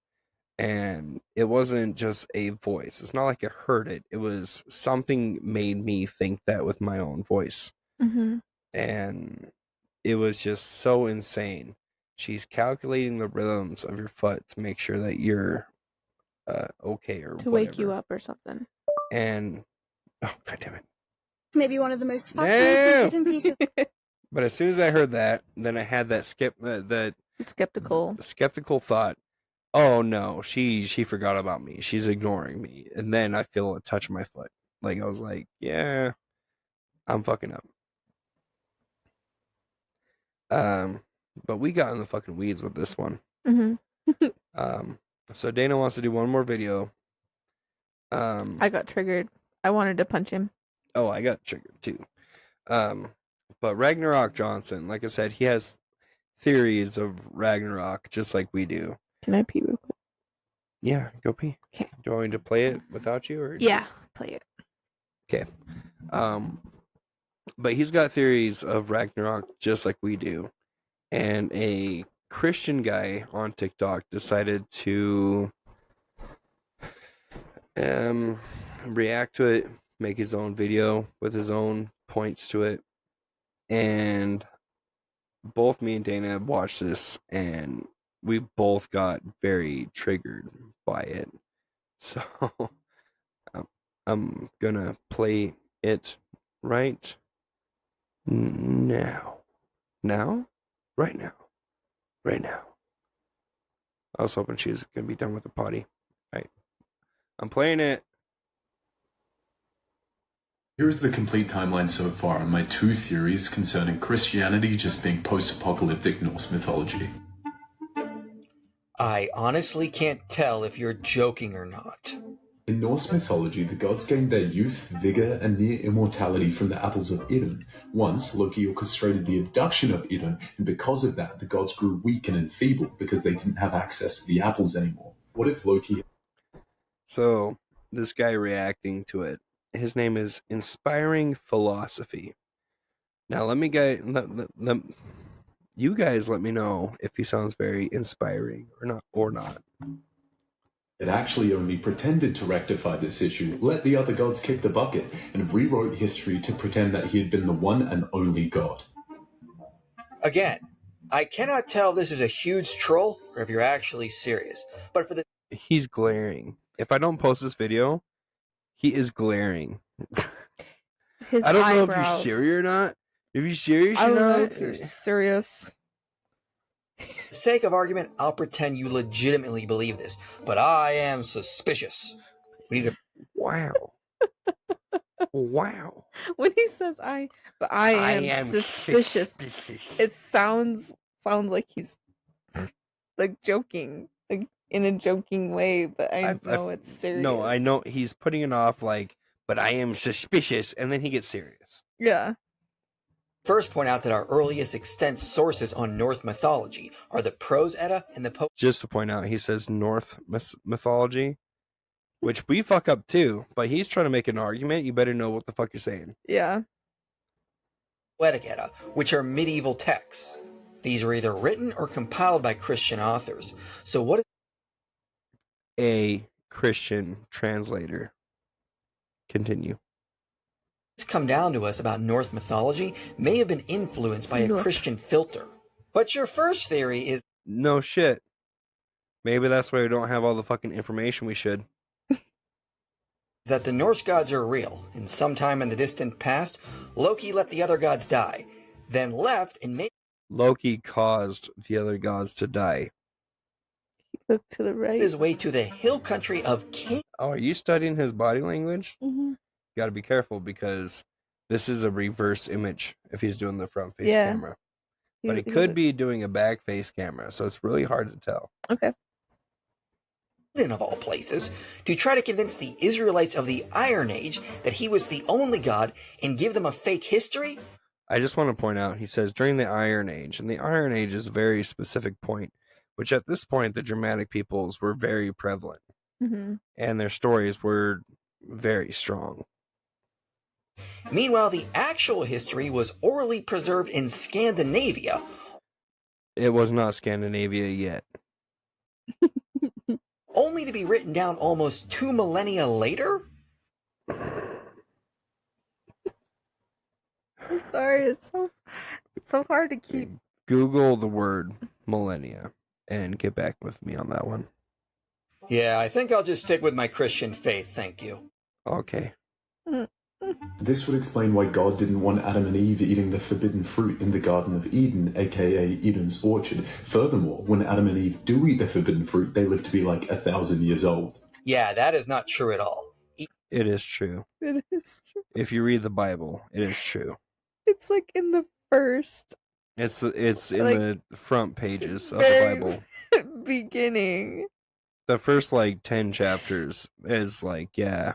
and it wasn't just a voice. It's not like I heard it. It was something made me think that with my own voice, Mhm. and it was just so insane. She's calculating the rhythms of your foot to make sure that you're okay or To whatever. wake you up or something. And oh god damn it! Maybe one of the most fascinating hidden pieces. But as soon as I heard that, then I had that skeptical thought. Oh no, she forgot about me. She's ignoring me. And then I feel a touch my foot. Like I was like, yeah, I'm fucking up. But we got in the fucking weeds with this one. Mhm. So Dana wants to do one more video. I got triggered. I wanted to punch him. Oh, I got triggered too. But Ragnarok Johnson, like I said, he has theories of Ragnarok just like we do. Can I pee real quick? Yeah, go pee. Okay. Do you want me to play it without you, or Yeah, play it. okay? But he's got theories of Ragnarok just like we do, and a Christian guy on TikTok decided to react to it, make his own video with his own points to it, and both me and Dana watched this, and we both got very triggered by it. So I'm gonna play it right now. Now? Right now. Right now. I was hoping she was gonna be done with the potty. Right. I'm playing it. Here is the complete timeline so far on my 2 theories concerning Christianity just being post-apocalyptic Norse mythology. I honestly can't tell if you're joking or not. In Norse mythology, the gods gained their youth, vigor, and near immortality from the apples of Idun. Once, Loki orchestrated the abduction of Idun, and because of that, the gods grew weak and enfeebled because they didn't have access to the apples anymore. What if Loki... So, this guy reacting to it, his name is Inspiring Philosophy. Now, you guys let me know if he sounds very inspiring or not. It actually only pretended to rectify this issue, let the other gods kick the bucket, and rewrote history to pretend that he had been the one and only god. Again, I cannot tell if this is a huge troll or if you're actually serious. But for the He's glaring. If I don't post this video, he is glaring. His I don't know eyebrows. if you're serious or not. If you're serious I or don't know not. if you're serious. sake of argument, I'll pretend you legitimately believe this. But I am suspicious. We need to... Wow. Wow. When he says I am suspicious. It sounds like he's like joking, like in a joking way, but I know it's serious. No, I know he's putting it off like but I am suspicious. And then he gets serious. Yeah. First, point out that our earliest extant sources on Norse mythology are the Prose Edda and the Just to point out, he says North mythology, which we fuck up too, but he's trying to make an argument. You better know what the fuck you're saying. Yeah. Poetic Edda, which are medieval texts. These are either written or compiled by Christian authors. So what A Christian translator. Continue. has come down to us about Norse mythology may have been influenced by a Christian filter. But your first theory is No shit. Maybe that's why we don't have all the fucking information we should. that the Norse gods are real, and sometime in the distant past, Loki let the other gods die, then left and made Loki caused the other gods to die. Look to the right. his way to the hill country of King. Oh, are you studying his body language? Mm-hmm. Got to be careful because this is a reverse image if he's doing the front face Yeah. camera. But he could be doing a back face camera, so it's really hard to tell. Okay. Of all places, to try to convince the Israelites of the Iron Age that he was the only god and give them a fake history? I just want to point out, he says during the Iron Age, and the Iron Age is a very specific point, which at this point the Germanic peoples were very prevalent, Mm-hmm. and their stories were very strong. Meanwhile, the actual history was orally preserved in Scandinavia. It was not Scandinavia yet. Only to be written down almost 2 millennia later? I'm sorry. It's so hard to keep. Google the word millennia and get back with me on that one. Yeah, I think I'll just stick with my Christian faith, thank you. Okay. This would explain why God didn't want Adam and Eve eating the forbidden fruit in the Garden of Eden, aka Eden's orchard. Furthermore, when Adam and Eve do eat the forbidden fruit, they live to be like 1,000 years old. Yeah, that is not true at all. It is true. It is true. If you read the Bible, it is true. It's like in the first It's in Like, the front pages of the very Bible. beginning. The first like 10 chapters is like, yeah,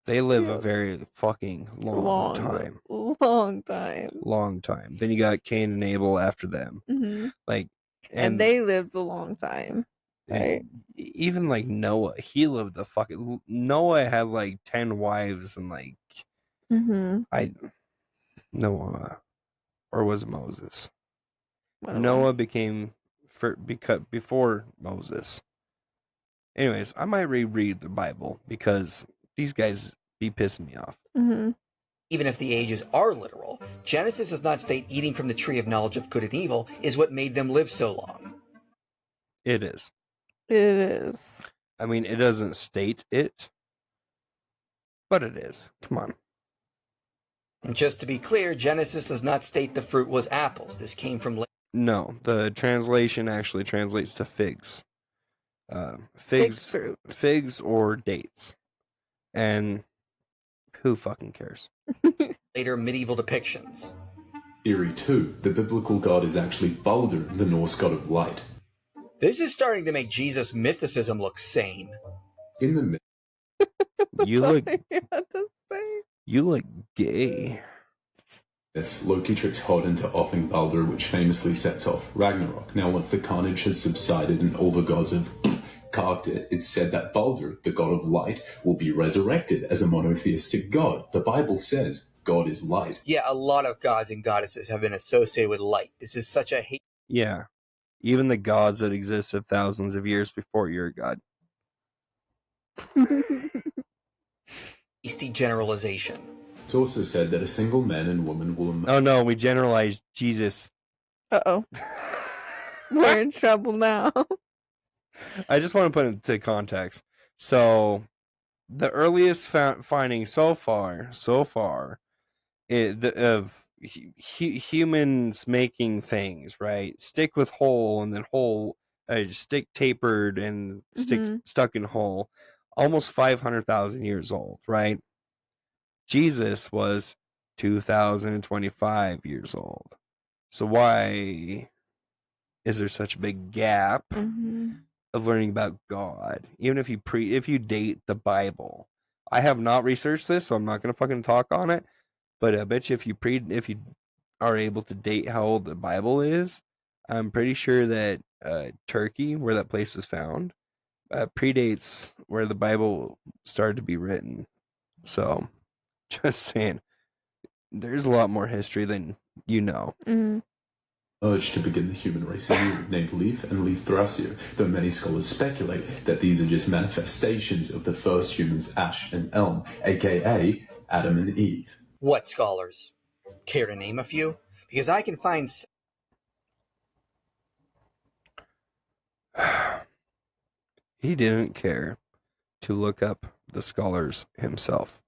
they live Yeah. a very fucking long time. Long time. Long time. Then you got Cain and Abel after them. Mm-hmm. Like, And they lived a long time. Right. Even like Noah, he lived a fucking. Noah had like 10 wives and like Mm-hmm. Noah, or was it Moses? One of Noah became before Moses. Anyways, I might reread the Bible because these guys be pissing me off. Mm-hmm. Even if the ages are literal, Genesis does not state eating from the tree of knowledge of good and evil is what made them live so long. It is. It is. I mean, it doesn't state it, but it is. Come on. And just to be clear, Genesis does not state the fruit was apples. This came from No, the translation actually translates to figs. Figs fruit. Figs or dates. And who fucking cares? later medieval depictions. Theory 2. The biblical god is actually Baldur, the Norse god of light. This is starting to make Jesus' mythicism look sane. In the myth, You look Sorry, I had to say. you look gay. Loki tricks Hod into offing Baldur, which famously sets off Ragnarok. Now, once the carnage has subsided and all the gods have carved it, it's said that Baldur, the god of light, will be resurrected as a monotheistic god. The Bible says God is light. Yeah, a lot of gods and goddesses have been associated with light. This is such a Yeah. Even the gods that existed thousands of years before you're a god. hasty generalization. It's also said that a single man and woman will Oh no, we generalized Jesus. Uh-oh. We're in trouble now. I just want to put it into context. So, the earliest finding so far, of humans making things, right? Stick with hole and then hole, stick tapered and stuck in hole, almost 500,000 years old, right? Jesus was 2,025 years old. So why is there such a big gap of learning about God? Even if you date the Bible I have not researched this, so I'm not gonna fucking talk on it. But I bet you if you are able to date how old the Bible is, I'm pretty sure that Turkey, where that place is found, predates where the Bible started to be written. So, just saying, there's a lot more history than you know. Mm. Urged to begin the human race anew, named Leaf and Leaf Thrasio, though many scholars speculate that these are just manifestations of the first humans Ash and Elm, aka Adam and Eve. What scholars? Care to name a few? Because I can find He didn't care to look up the scholars himself.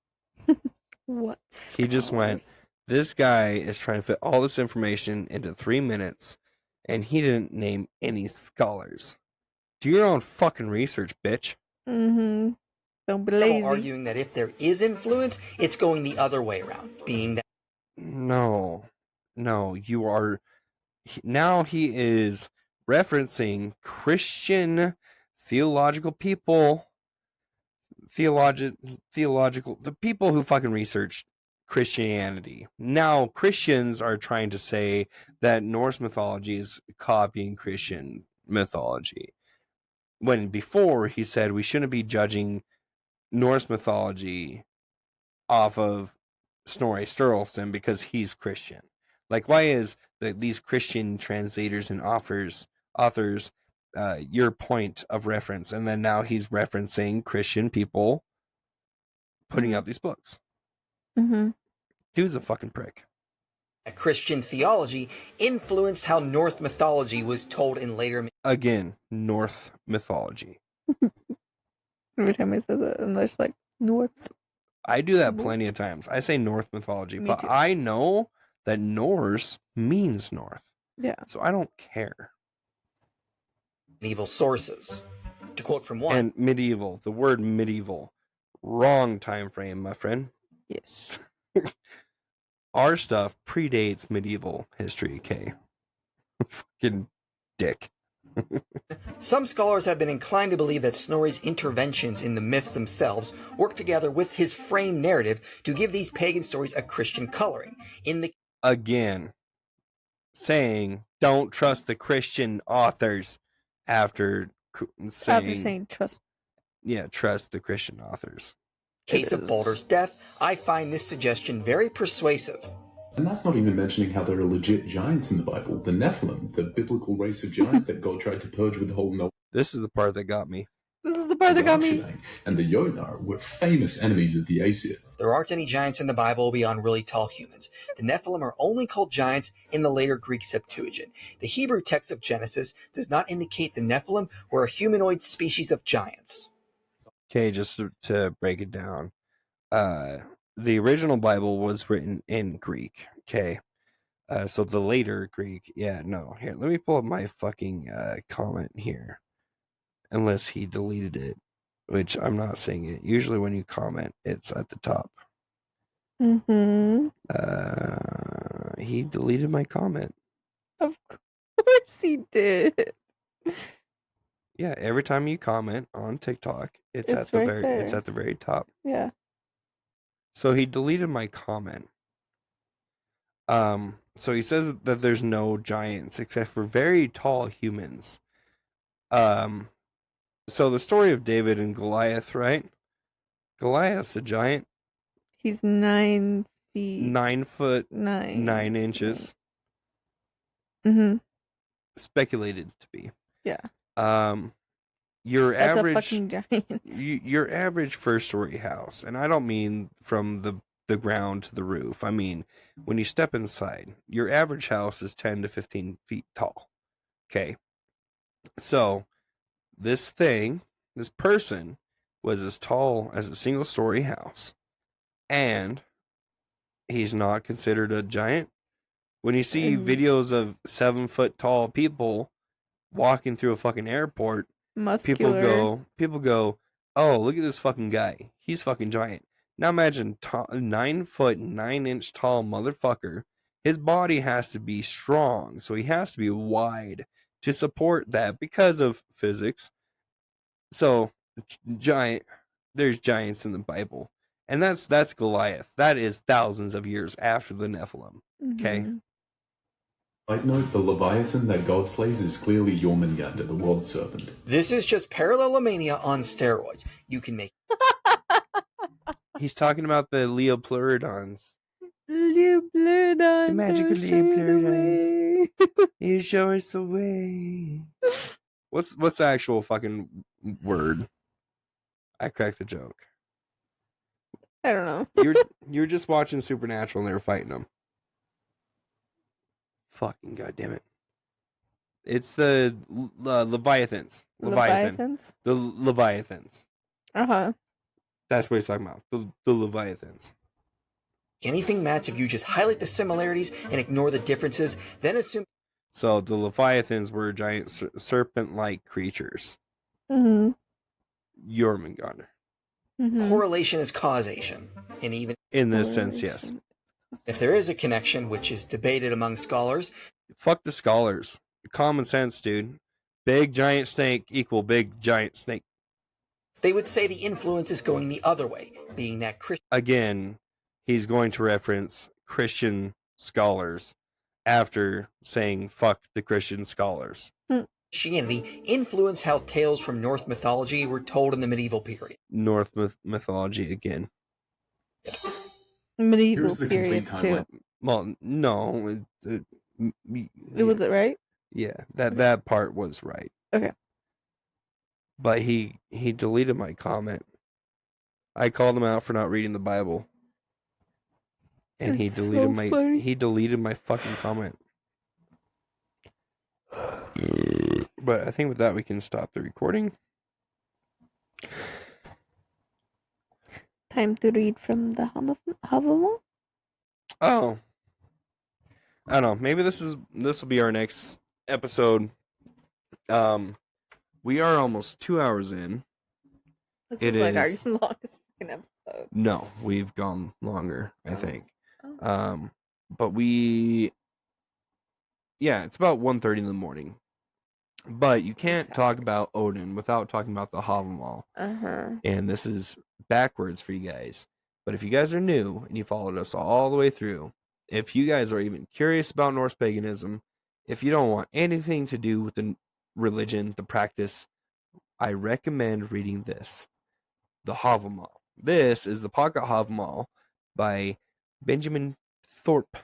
What? He just went, scholars? this guy is trying to fit all this information into 3 minutes, and he didn't name any scholars. Do your own fucking research, bitch. Mm-hmm. Don't be several lazy. arguing that if there is influence, it's going the other way around, being that No, you are. Now he is referencing Christian theological people, theological, the people who fucking research Christianity. Now Christians are trying to say that Norse mythology is copying Christian mythology. When before he said we shouldn't be judging Norse mythology off of Snorri Sturluson because he's Christian. Like, why is these Christian translators and authors your point of reference? And then now he's referencing Christian people putting out these books. Mm-hmm. Dude's a fucking prick. Christian theology influenced how Norse mythology was told in later. Again, North mythology. Every time I say that, I'm just like, North. I do that plenty of times. I say North mythology, Me but too. I know that Norse means North. Yeah. So I don't care. Medieval sources. To quote from one, And medieval, the word medieval, wrong time frame, my friend. Yes. Our stuff predates medieval history, okay? Fucking dick. some scholars have been inclined to believe that Snorri's interventions in the myths themselves work together with his frame narrative to give these pagan stories a Christian coloring. In the Again, saying don't trust the Christian authors after saying trust. Yeah, trust the Christian authors. case of Baldur's death, I find this suggestion very persuasive. And that's not even mentioning how there are legit giants in the Bible. The Nephilim, the biblical race of giants that God tried to purge with the whole Noah. This is the part that got me. This is the part that got me. And the Yonar were famous enemies of the Aesir. There aren't any giants in the Bible beyond really tall humans. The Nephilim are only called giants in the later Greek Septuagint. The Hebrew text of Genesis does not indicate the Nephilim were a humanoid species of giants. Okay, just to break it down. The original Bible was written in Greek, okay? So the later Greek, here, let me pull up my fucking comment here. Unless he deleted it, which I'm not seeing it. Usually when you comment, it's at the top. Mm-hmm. He deleted my comment. Of course he did. Yeah, every time you comment on TikTok, it's It's at the right there. it's at the very top. Yeah. So he deleted my comment. So he says that there's no giants except for very tall humans. So the story of David and Goliath, right? Goliath's a giant. He's 9 feet. 9 foot 9. 9 inches. Mm-hmm. Speculated to be. Yeah. Your That's average a fucking giant. your average first story house, and I don't mean from the ground to the roof. I mean when you step inside, your average house is 10 to 15 feet tall. Okay. So this person was as tall as a single story house, and he's not considered a giant. When you see videos of 7 foot tall people walking through a fucking airport, Muscular. people go, oh, look at this fucking guy. He's fucking giant. Now imagine 9 foot 9 inch tall motherfucker. His body has to be strong, so he has to be wide to support that because of physics. So giant, there's giants in the Bible. And that's Goliath. That is thousands of years after the Nephilim. Okay. Mhm. Side note, the Leviathan that God slays is clearly Jormungandr, the world serpent. This is just parallelomania on steroids. You can make He's talking about the Leopleurodons. Leopleurodons. The magical are sailed Leopleurodons. away. You show us the way. What's the actual fucking word? I cracked the joke. I don't know. You're just watching Supernatural and they were fighting them. Fucking goddamn it! It's the Leviathans. Leviathans? The Leviathans. Uh-huh. That's what he's talking about. The Leviathans. anything match if you just highlight the similarities and ignore the differences, then assume So the Leviathans were giant serpent-like creatures. Mm-hmm. Jormungandr. Mm-hmm. correlation is causation. And even In this sense, yes. if there is a connection, which is debated among scholars, Fuck the scholars. Common sense, dude. Big giant snake equal big giant snake. they would say the influence is going the other way, being that Again, he's going to reference Christian scholars after saying fuck the Christian scholars. Christianity influenced how tales from Norse mythology were told in the medieval period. North mythology again. Medieval Here's the period complete too. timeline. Well, no. Was it right? Yeah, that part was right. Okay. But he deleted my comment. I called him out for not reading the Bible. And That's so funny. he deleted my fucking comment. But I think with that we can stop the recording. Time to read from the Havamal. Oh. I don't know. Maybe this will be our next episode. We are almost 2 hours in. This It is like our is- longest fucking episode. No, we've gone longer, I think. Oh. But it's about 1:30 in the morning. But you can't talk about Odin without talking about the Havamal. Uh-huh. And this is backwards for you guys. But if you guys are new and you followed us all the way through, if you guys are even curious about Norse paganism, if you don't want anything to do with the religion, the practice, I recommend reading this, the Havamal. This is the Pocket Havamal by Benjamin Thorpe.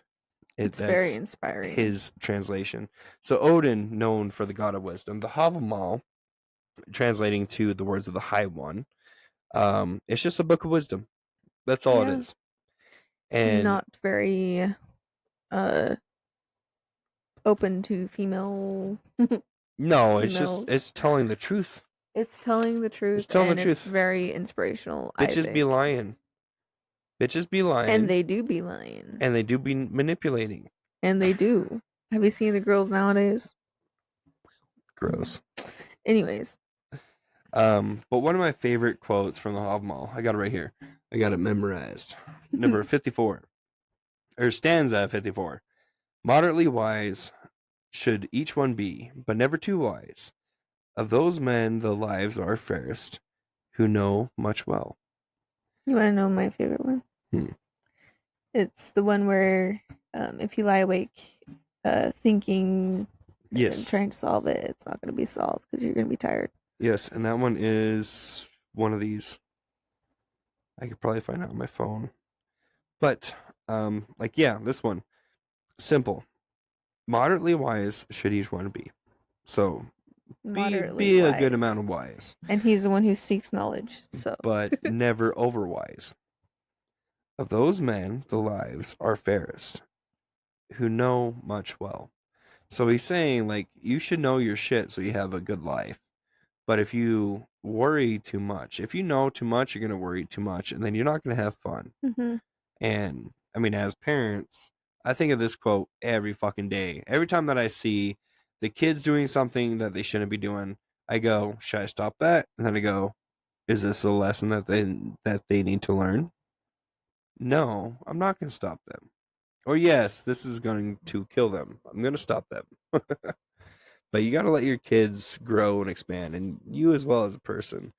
It's very inspiring. His translation. So Odin, known for the god of wisdom, the Havamal, translating to the words of the High One, it's just a book of wisdom. That's all it Yeah. is. And not very open to female. no, it's females. it's telling the truth. It's telling the truth, telling the and truth. it's very inspirational. I Bitches be think. lying. Bitches be lying. And they do be lying. And they do be manipulating. And they do. Have you seen the girls nowadays? Gross. Anyways. But one of my favorite quotes from the Havamal, I got it right here. I got it memorized. Number 54. Or stanza 54. Moderately wise should each one be, but never too wise. Of those men the lives are fairest, who know much well. You want to know my favorite one? It's the one where if you lie awake thinking and Yes. trying to solve it, it's not going to be solved because you're going to be tired. Yes, and that one is one of these. I could probably find out on my phone. But, this one. Simple. Moderately wise should each one be. So, Moderately be a wise. good amount of wise. And he's the one who seeks knowledge, so. But never overwise. Of those men, the lives are fairest, who know much well. So he's saying, like, you should know your shit so you have a good life. But if you worry too much, if you know too much, you're going to worry too much, and then you're not going to have fun. Mm-hmm. And, I mean, as parents, I think of this quote every fucking day. Every time that I see the kids doing something that they shouldn't be doing, I go, should I stop that? And then I go, is this a lesson that they need to learn? No, I'm not going to stop them. Or yes, this is going to kill them. I'm going to stop them. But you got to let your kids grow and expand, and you as well as a person.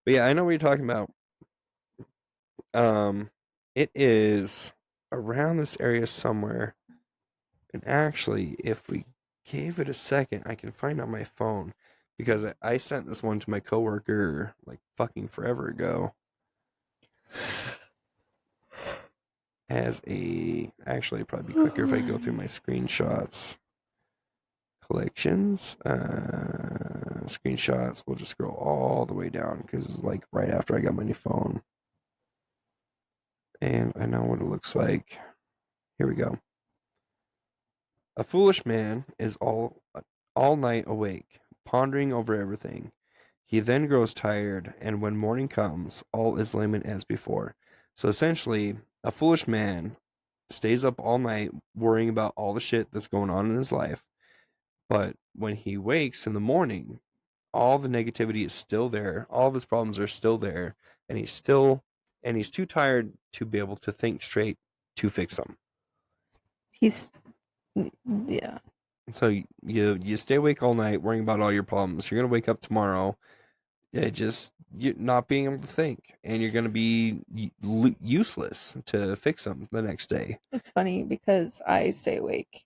But yeah, I know what you're talking about. It is around this area somewhere. And actually, if we gave it a second, I can find on my phone because I sent this one to my coworker like fucking forever ago. Actually, it'd probably be quicker if I go through my screenshots. Collections, screenshots. We'll just scroll all the way down because it's like right after I got my new phone. And I know what it looks like. Here we go. A foolish man is all night awake, pondering over everything. He then grows tired, and when morning comes, all is lament as before. So essentially, a foolish man stays up all night worrying about all the shit that's going on in his life. But when he wakes in the morning, all the negativity is still there. All of his problems are still there, and he's too tired to be able to think straight to fix them. Yeah. So you stay awake all night worrying about all your problems. You're gonna wake up tomorrow, you're not being able to think, and you're gonna be useless to fix them the next day. It's funny because I stay awake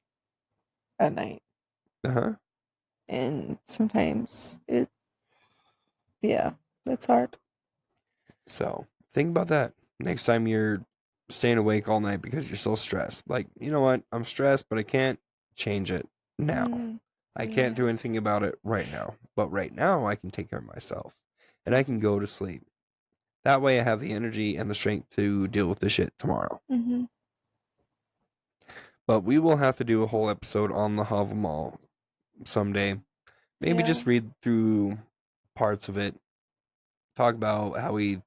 at night, and sometimes that's hard. So think about that next time you're staying awake all night because you're so stressed. Like, you know what? I'm stressed, but I can't change it now. I can't do anything about it right now. But right now, I can take care of myself, and I can go to sleep. That way, I have the energy and the strength to deal with the shit tomorrow. Mm-hmm. But we will have to do a whole episode on the Hovel Mall someday. Maybe just read through parts of it, talk about how we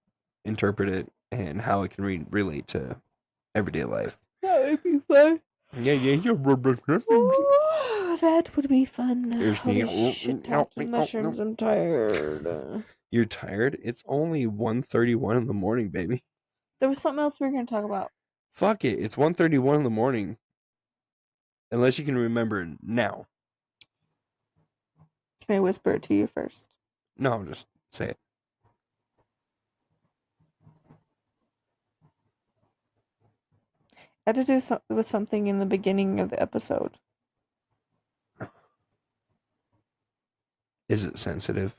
interpret it and how it can relate to everyday life. That would be fun. Yeah. Oh, that would be fun. Here's Holy me. shit-talking mushrooms, I'm tired. You're tired? It's only 1:31 in the morning, baby. There was something else we were going to talk about. Fuck it. It's 1:31 in the morning. Unless you can remember now. Can I whisper it to you first? No, just say it. I had to do with something in the beginning of the episode. Is it sensitive?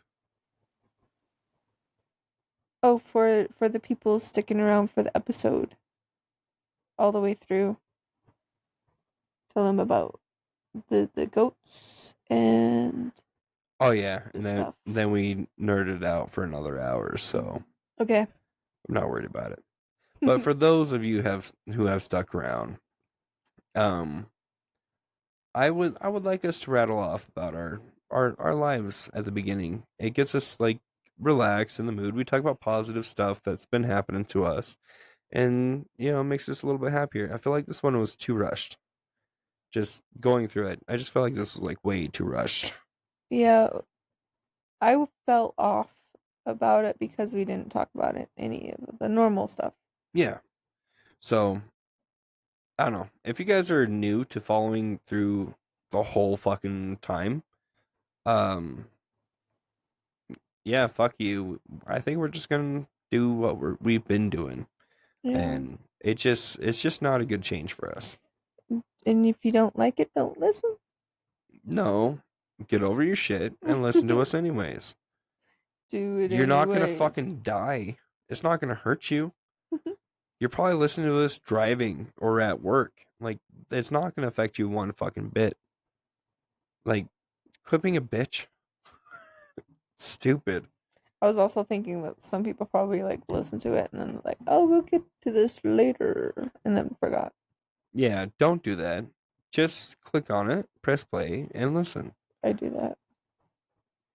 Oh, for the people sticking around for the episode all the way through. Tell them about the goats and Oh yeah, and stuff. then we nerded out for another hour, so Okay. I'm not worried about it. But for those of you who have stuck around, I would like us to rattle off about our lives at the beginning. It gets us like relaxed in the mood. We talk about positive stuff that's been happening to us, and makes us a little bit happier. I feel like this one was too rushed. Just going through it, I just felt like this was like way too rushed. Yeah, I felt off about it because we didn't talk about any of the normal stuff. Yeah. So, I don't know. If you guys are new to following through the whole fucking time, yeah, fuck you. I think we're just gonna do what we've been doing, and it's just not a good change for us. And if you don't like it, don't listen. No, get over your shit and listen to us anyways. Do it. You're not gonna fucking die. It's not gonna hurt you. You're probably listening to this driving or at work. Like, it's not gonna affect you one fucking bit. Like, quit being a bitch. Stupid. I was also thinking that some people probably like listen to it and then like, oh, we'll get to this later, and then forgot. Yeah, don't do that. Just click on it, press play, and listen. I do that.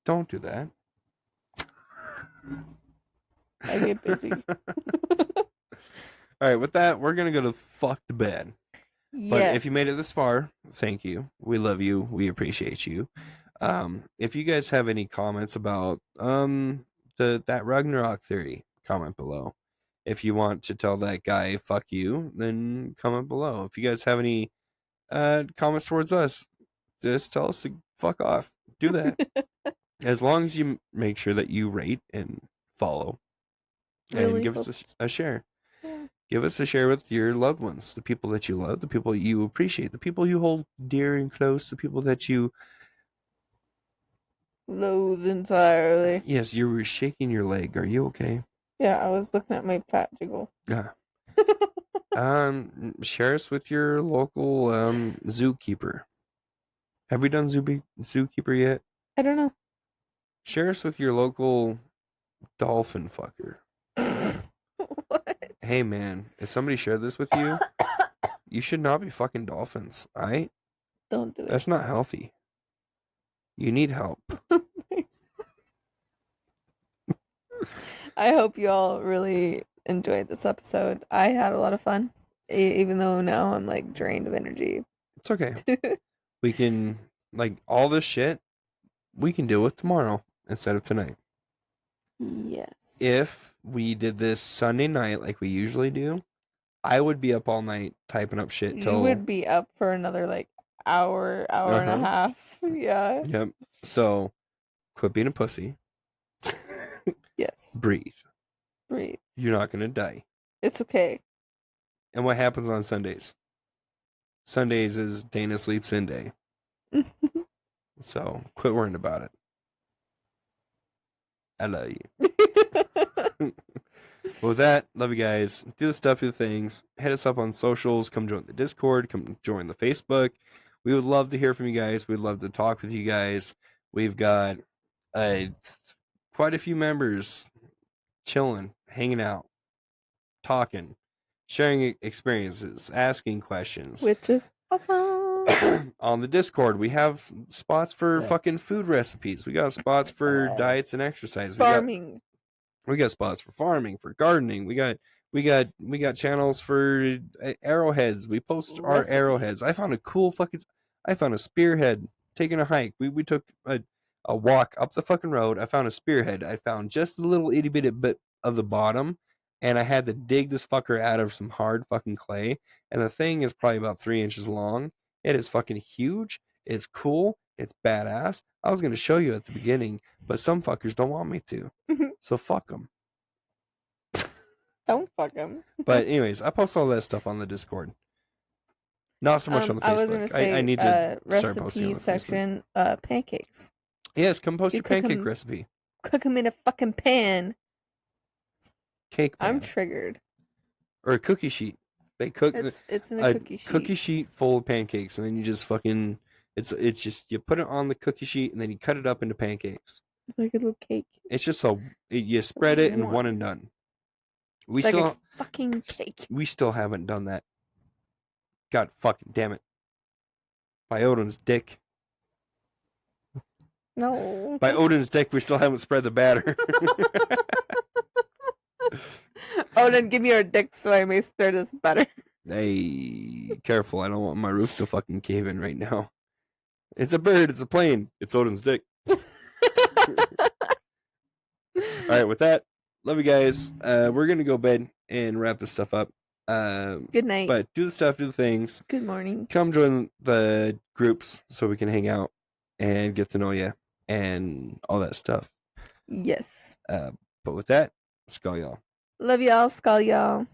Don't do that. I get busy. All right, with that, we're gonna go to fuck to bed. But if you made it this far, thank you. We love you. We appreciate you. If you guys have any comments about that Ragnarok theory, comment below. If you want to tell that guy fuck you, then comment below. If you guys have any comments towards us, just tell us to fuck off. Do that. As long as you make sure that you rate and follow and give us a share. Give us a share with your loved ones, the people that you love, the people you appreciate, the people you hold dear and close, the people that you... Loathe entirely. Yes, you were shaking your leg. Are you okay? Yeah, I was looking at my fat jiggle. Yeah. Share us with your local zookeeper. Have we done zookeeper yet? I don't know. Share us with your local dolphin fucker. What? Hey man, if somebody shared this with you, you should not be fucking dolphins, alright? Don't do it. That's not healthy. You need help. I hope you all really enjoyed this episode. I had a lot of fun, even though now I'm like drained of energy. It's okay. We can, like, all this shit, we can deal with tomorrow instead of tonight. Yes. If we did this Sunday night like we usually do, I would be up all night typing up shit till... You would be up for another like hour and a half. Yeah. Yep. So, quit being a pussy. Yes. Breathe. Breathe. You're not gonna die. It's okay. And what happens on Sundays? Sundays is Dana sleeps in day. So, quit worrying about it. I love you. Well, with that, love you guys. Do the stuff, do the things. Hit us up on socials. Come join the Discord. Come join the Facebook. We would love to hear from you guys. We'd love to talk with you guys. We've got quite a few members chilling, hanging out, talking, sharing experiences, asking questions. Which is awesome. On the Discord, we have spots for fucking food recipes. We got spots for diets and exercise. Farming. We got spots for farming, for gardening. We got channels for arrowheads. We post our arrowheads. I found a spearhead taking a hike. We took a walk up the fucking road. I found a spearhead. I found just a little itty bitty bit of the bottom, and I had to dig this fucker out of some hard fucking clay. And the thing is probably about 3 inches long. It is fucking huge. It's cool. It's badass. I was gonna show you at the beginning, but some fuckers don't want me to. So fuck them. Don't fuck them. But anyways, I post all that stuff on the Discord. Not so much on the Facebook. I was gonna say I need to start posting on recipe the section. Pancakes. Yes, come post You your cook pancake 'em- recipe. Cook them in a fucking pan. Cake pan. I'm triggered. Or a cookie sheet. They cook It's in a cookie sheet. full of pancakes, and then you just fucking it's just you put it on the cookie sheet, and then you cut it up into pancakes. It's like a little cake. It's just you spread it and one and done. It's like a fucking cake. We still haven't done that. God fucking damn it. By Odin's dick. No. By Odin's dick, we still haven't spread the batter. Odin, give me your dick so I may stir this better. Hey, careful. I don't want my roof to fucking cave in right now. It's a bird. It's a plane. It's Odin's dick. All right, with that, love you guys. We're going to go bed and wrap this stuff up. Good night. But do the stuff, do the things. Good morning. Come join the groups so we can hang out and get to know you and all that stuff. Yes. But with that, Skal y'all. Love y'all. Skal y'all.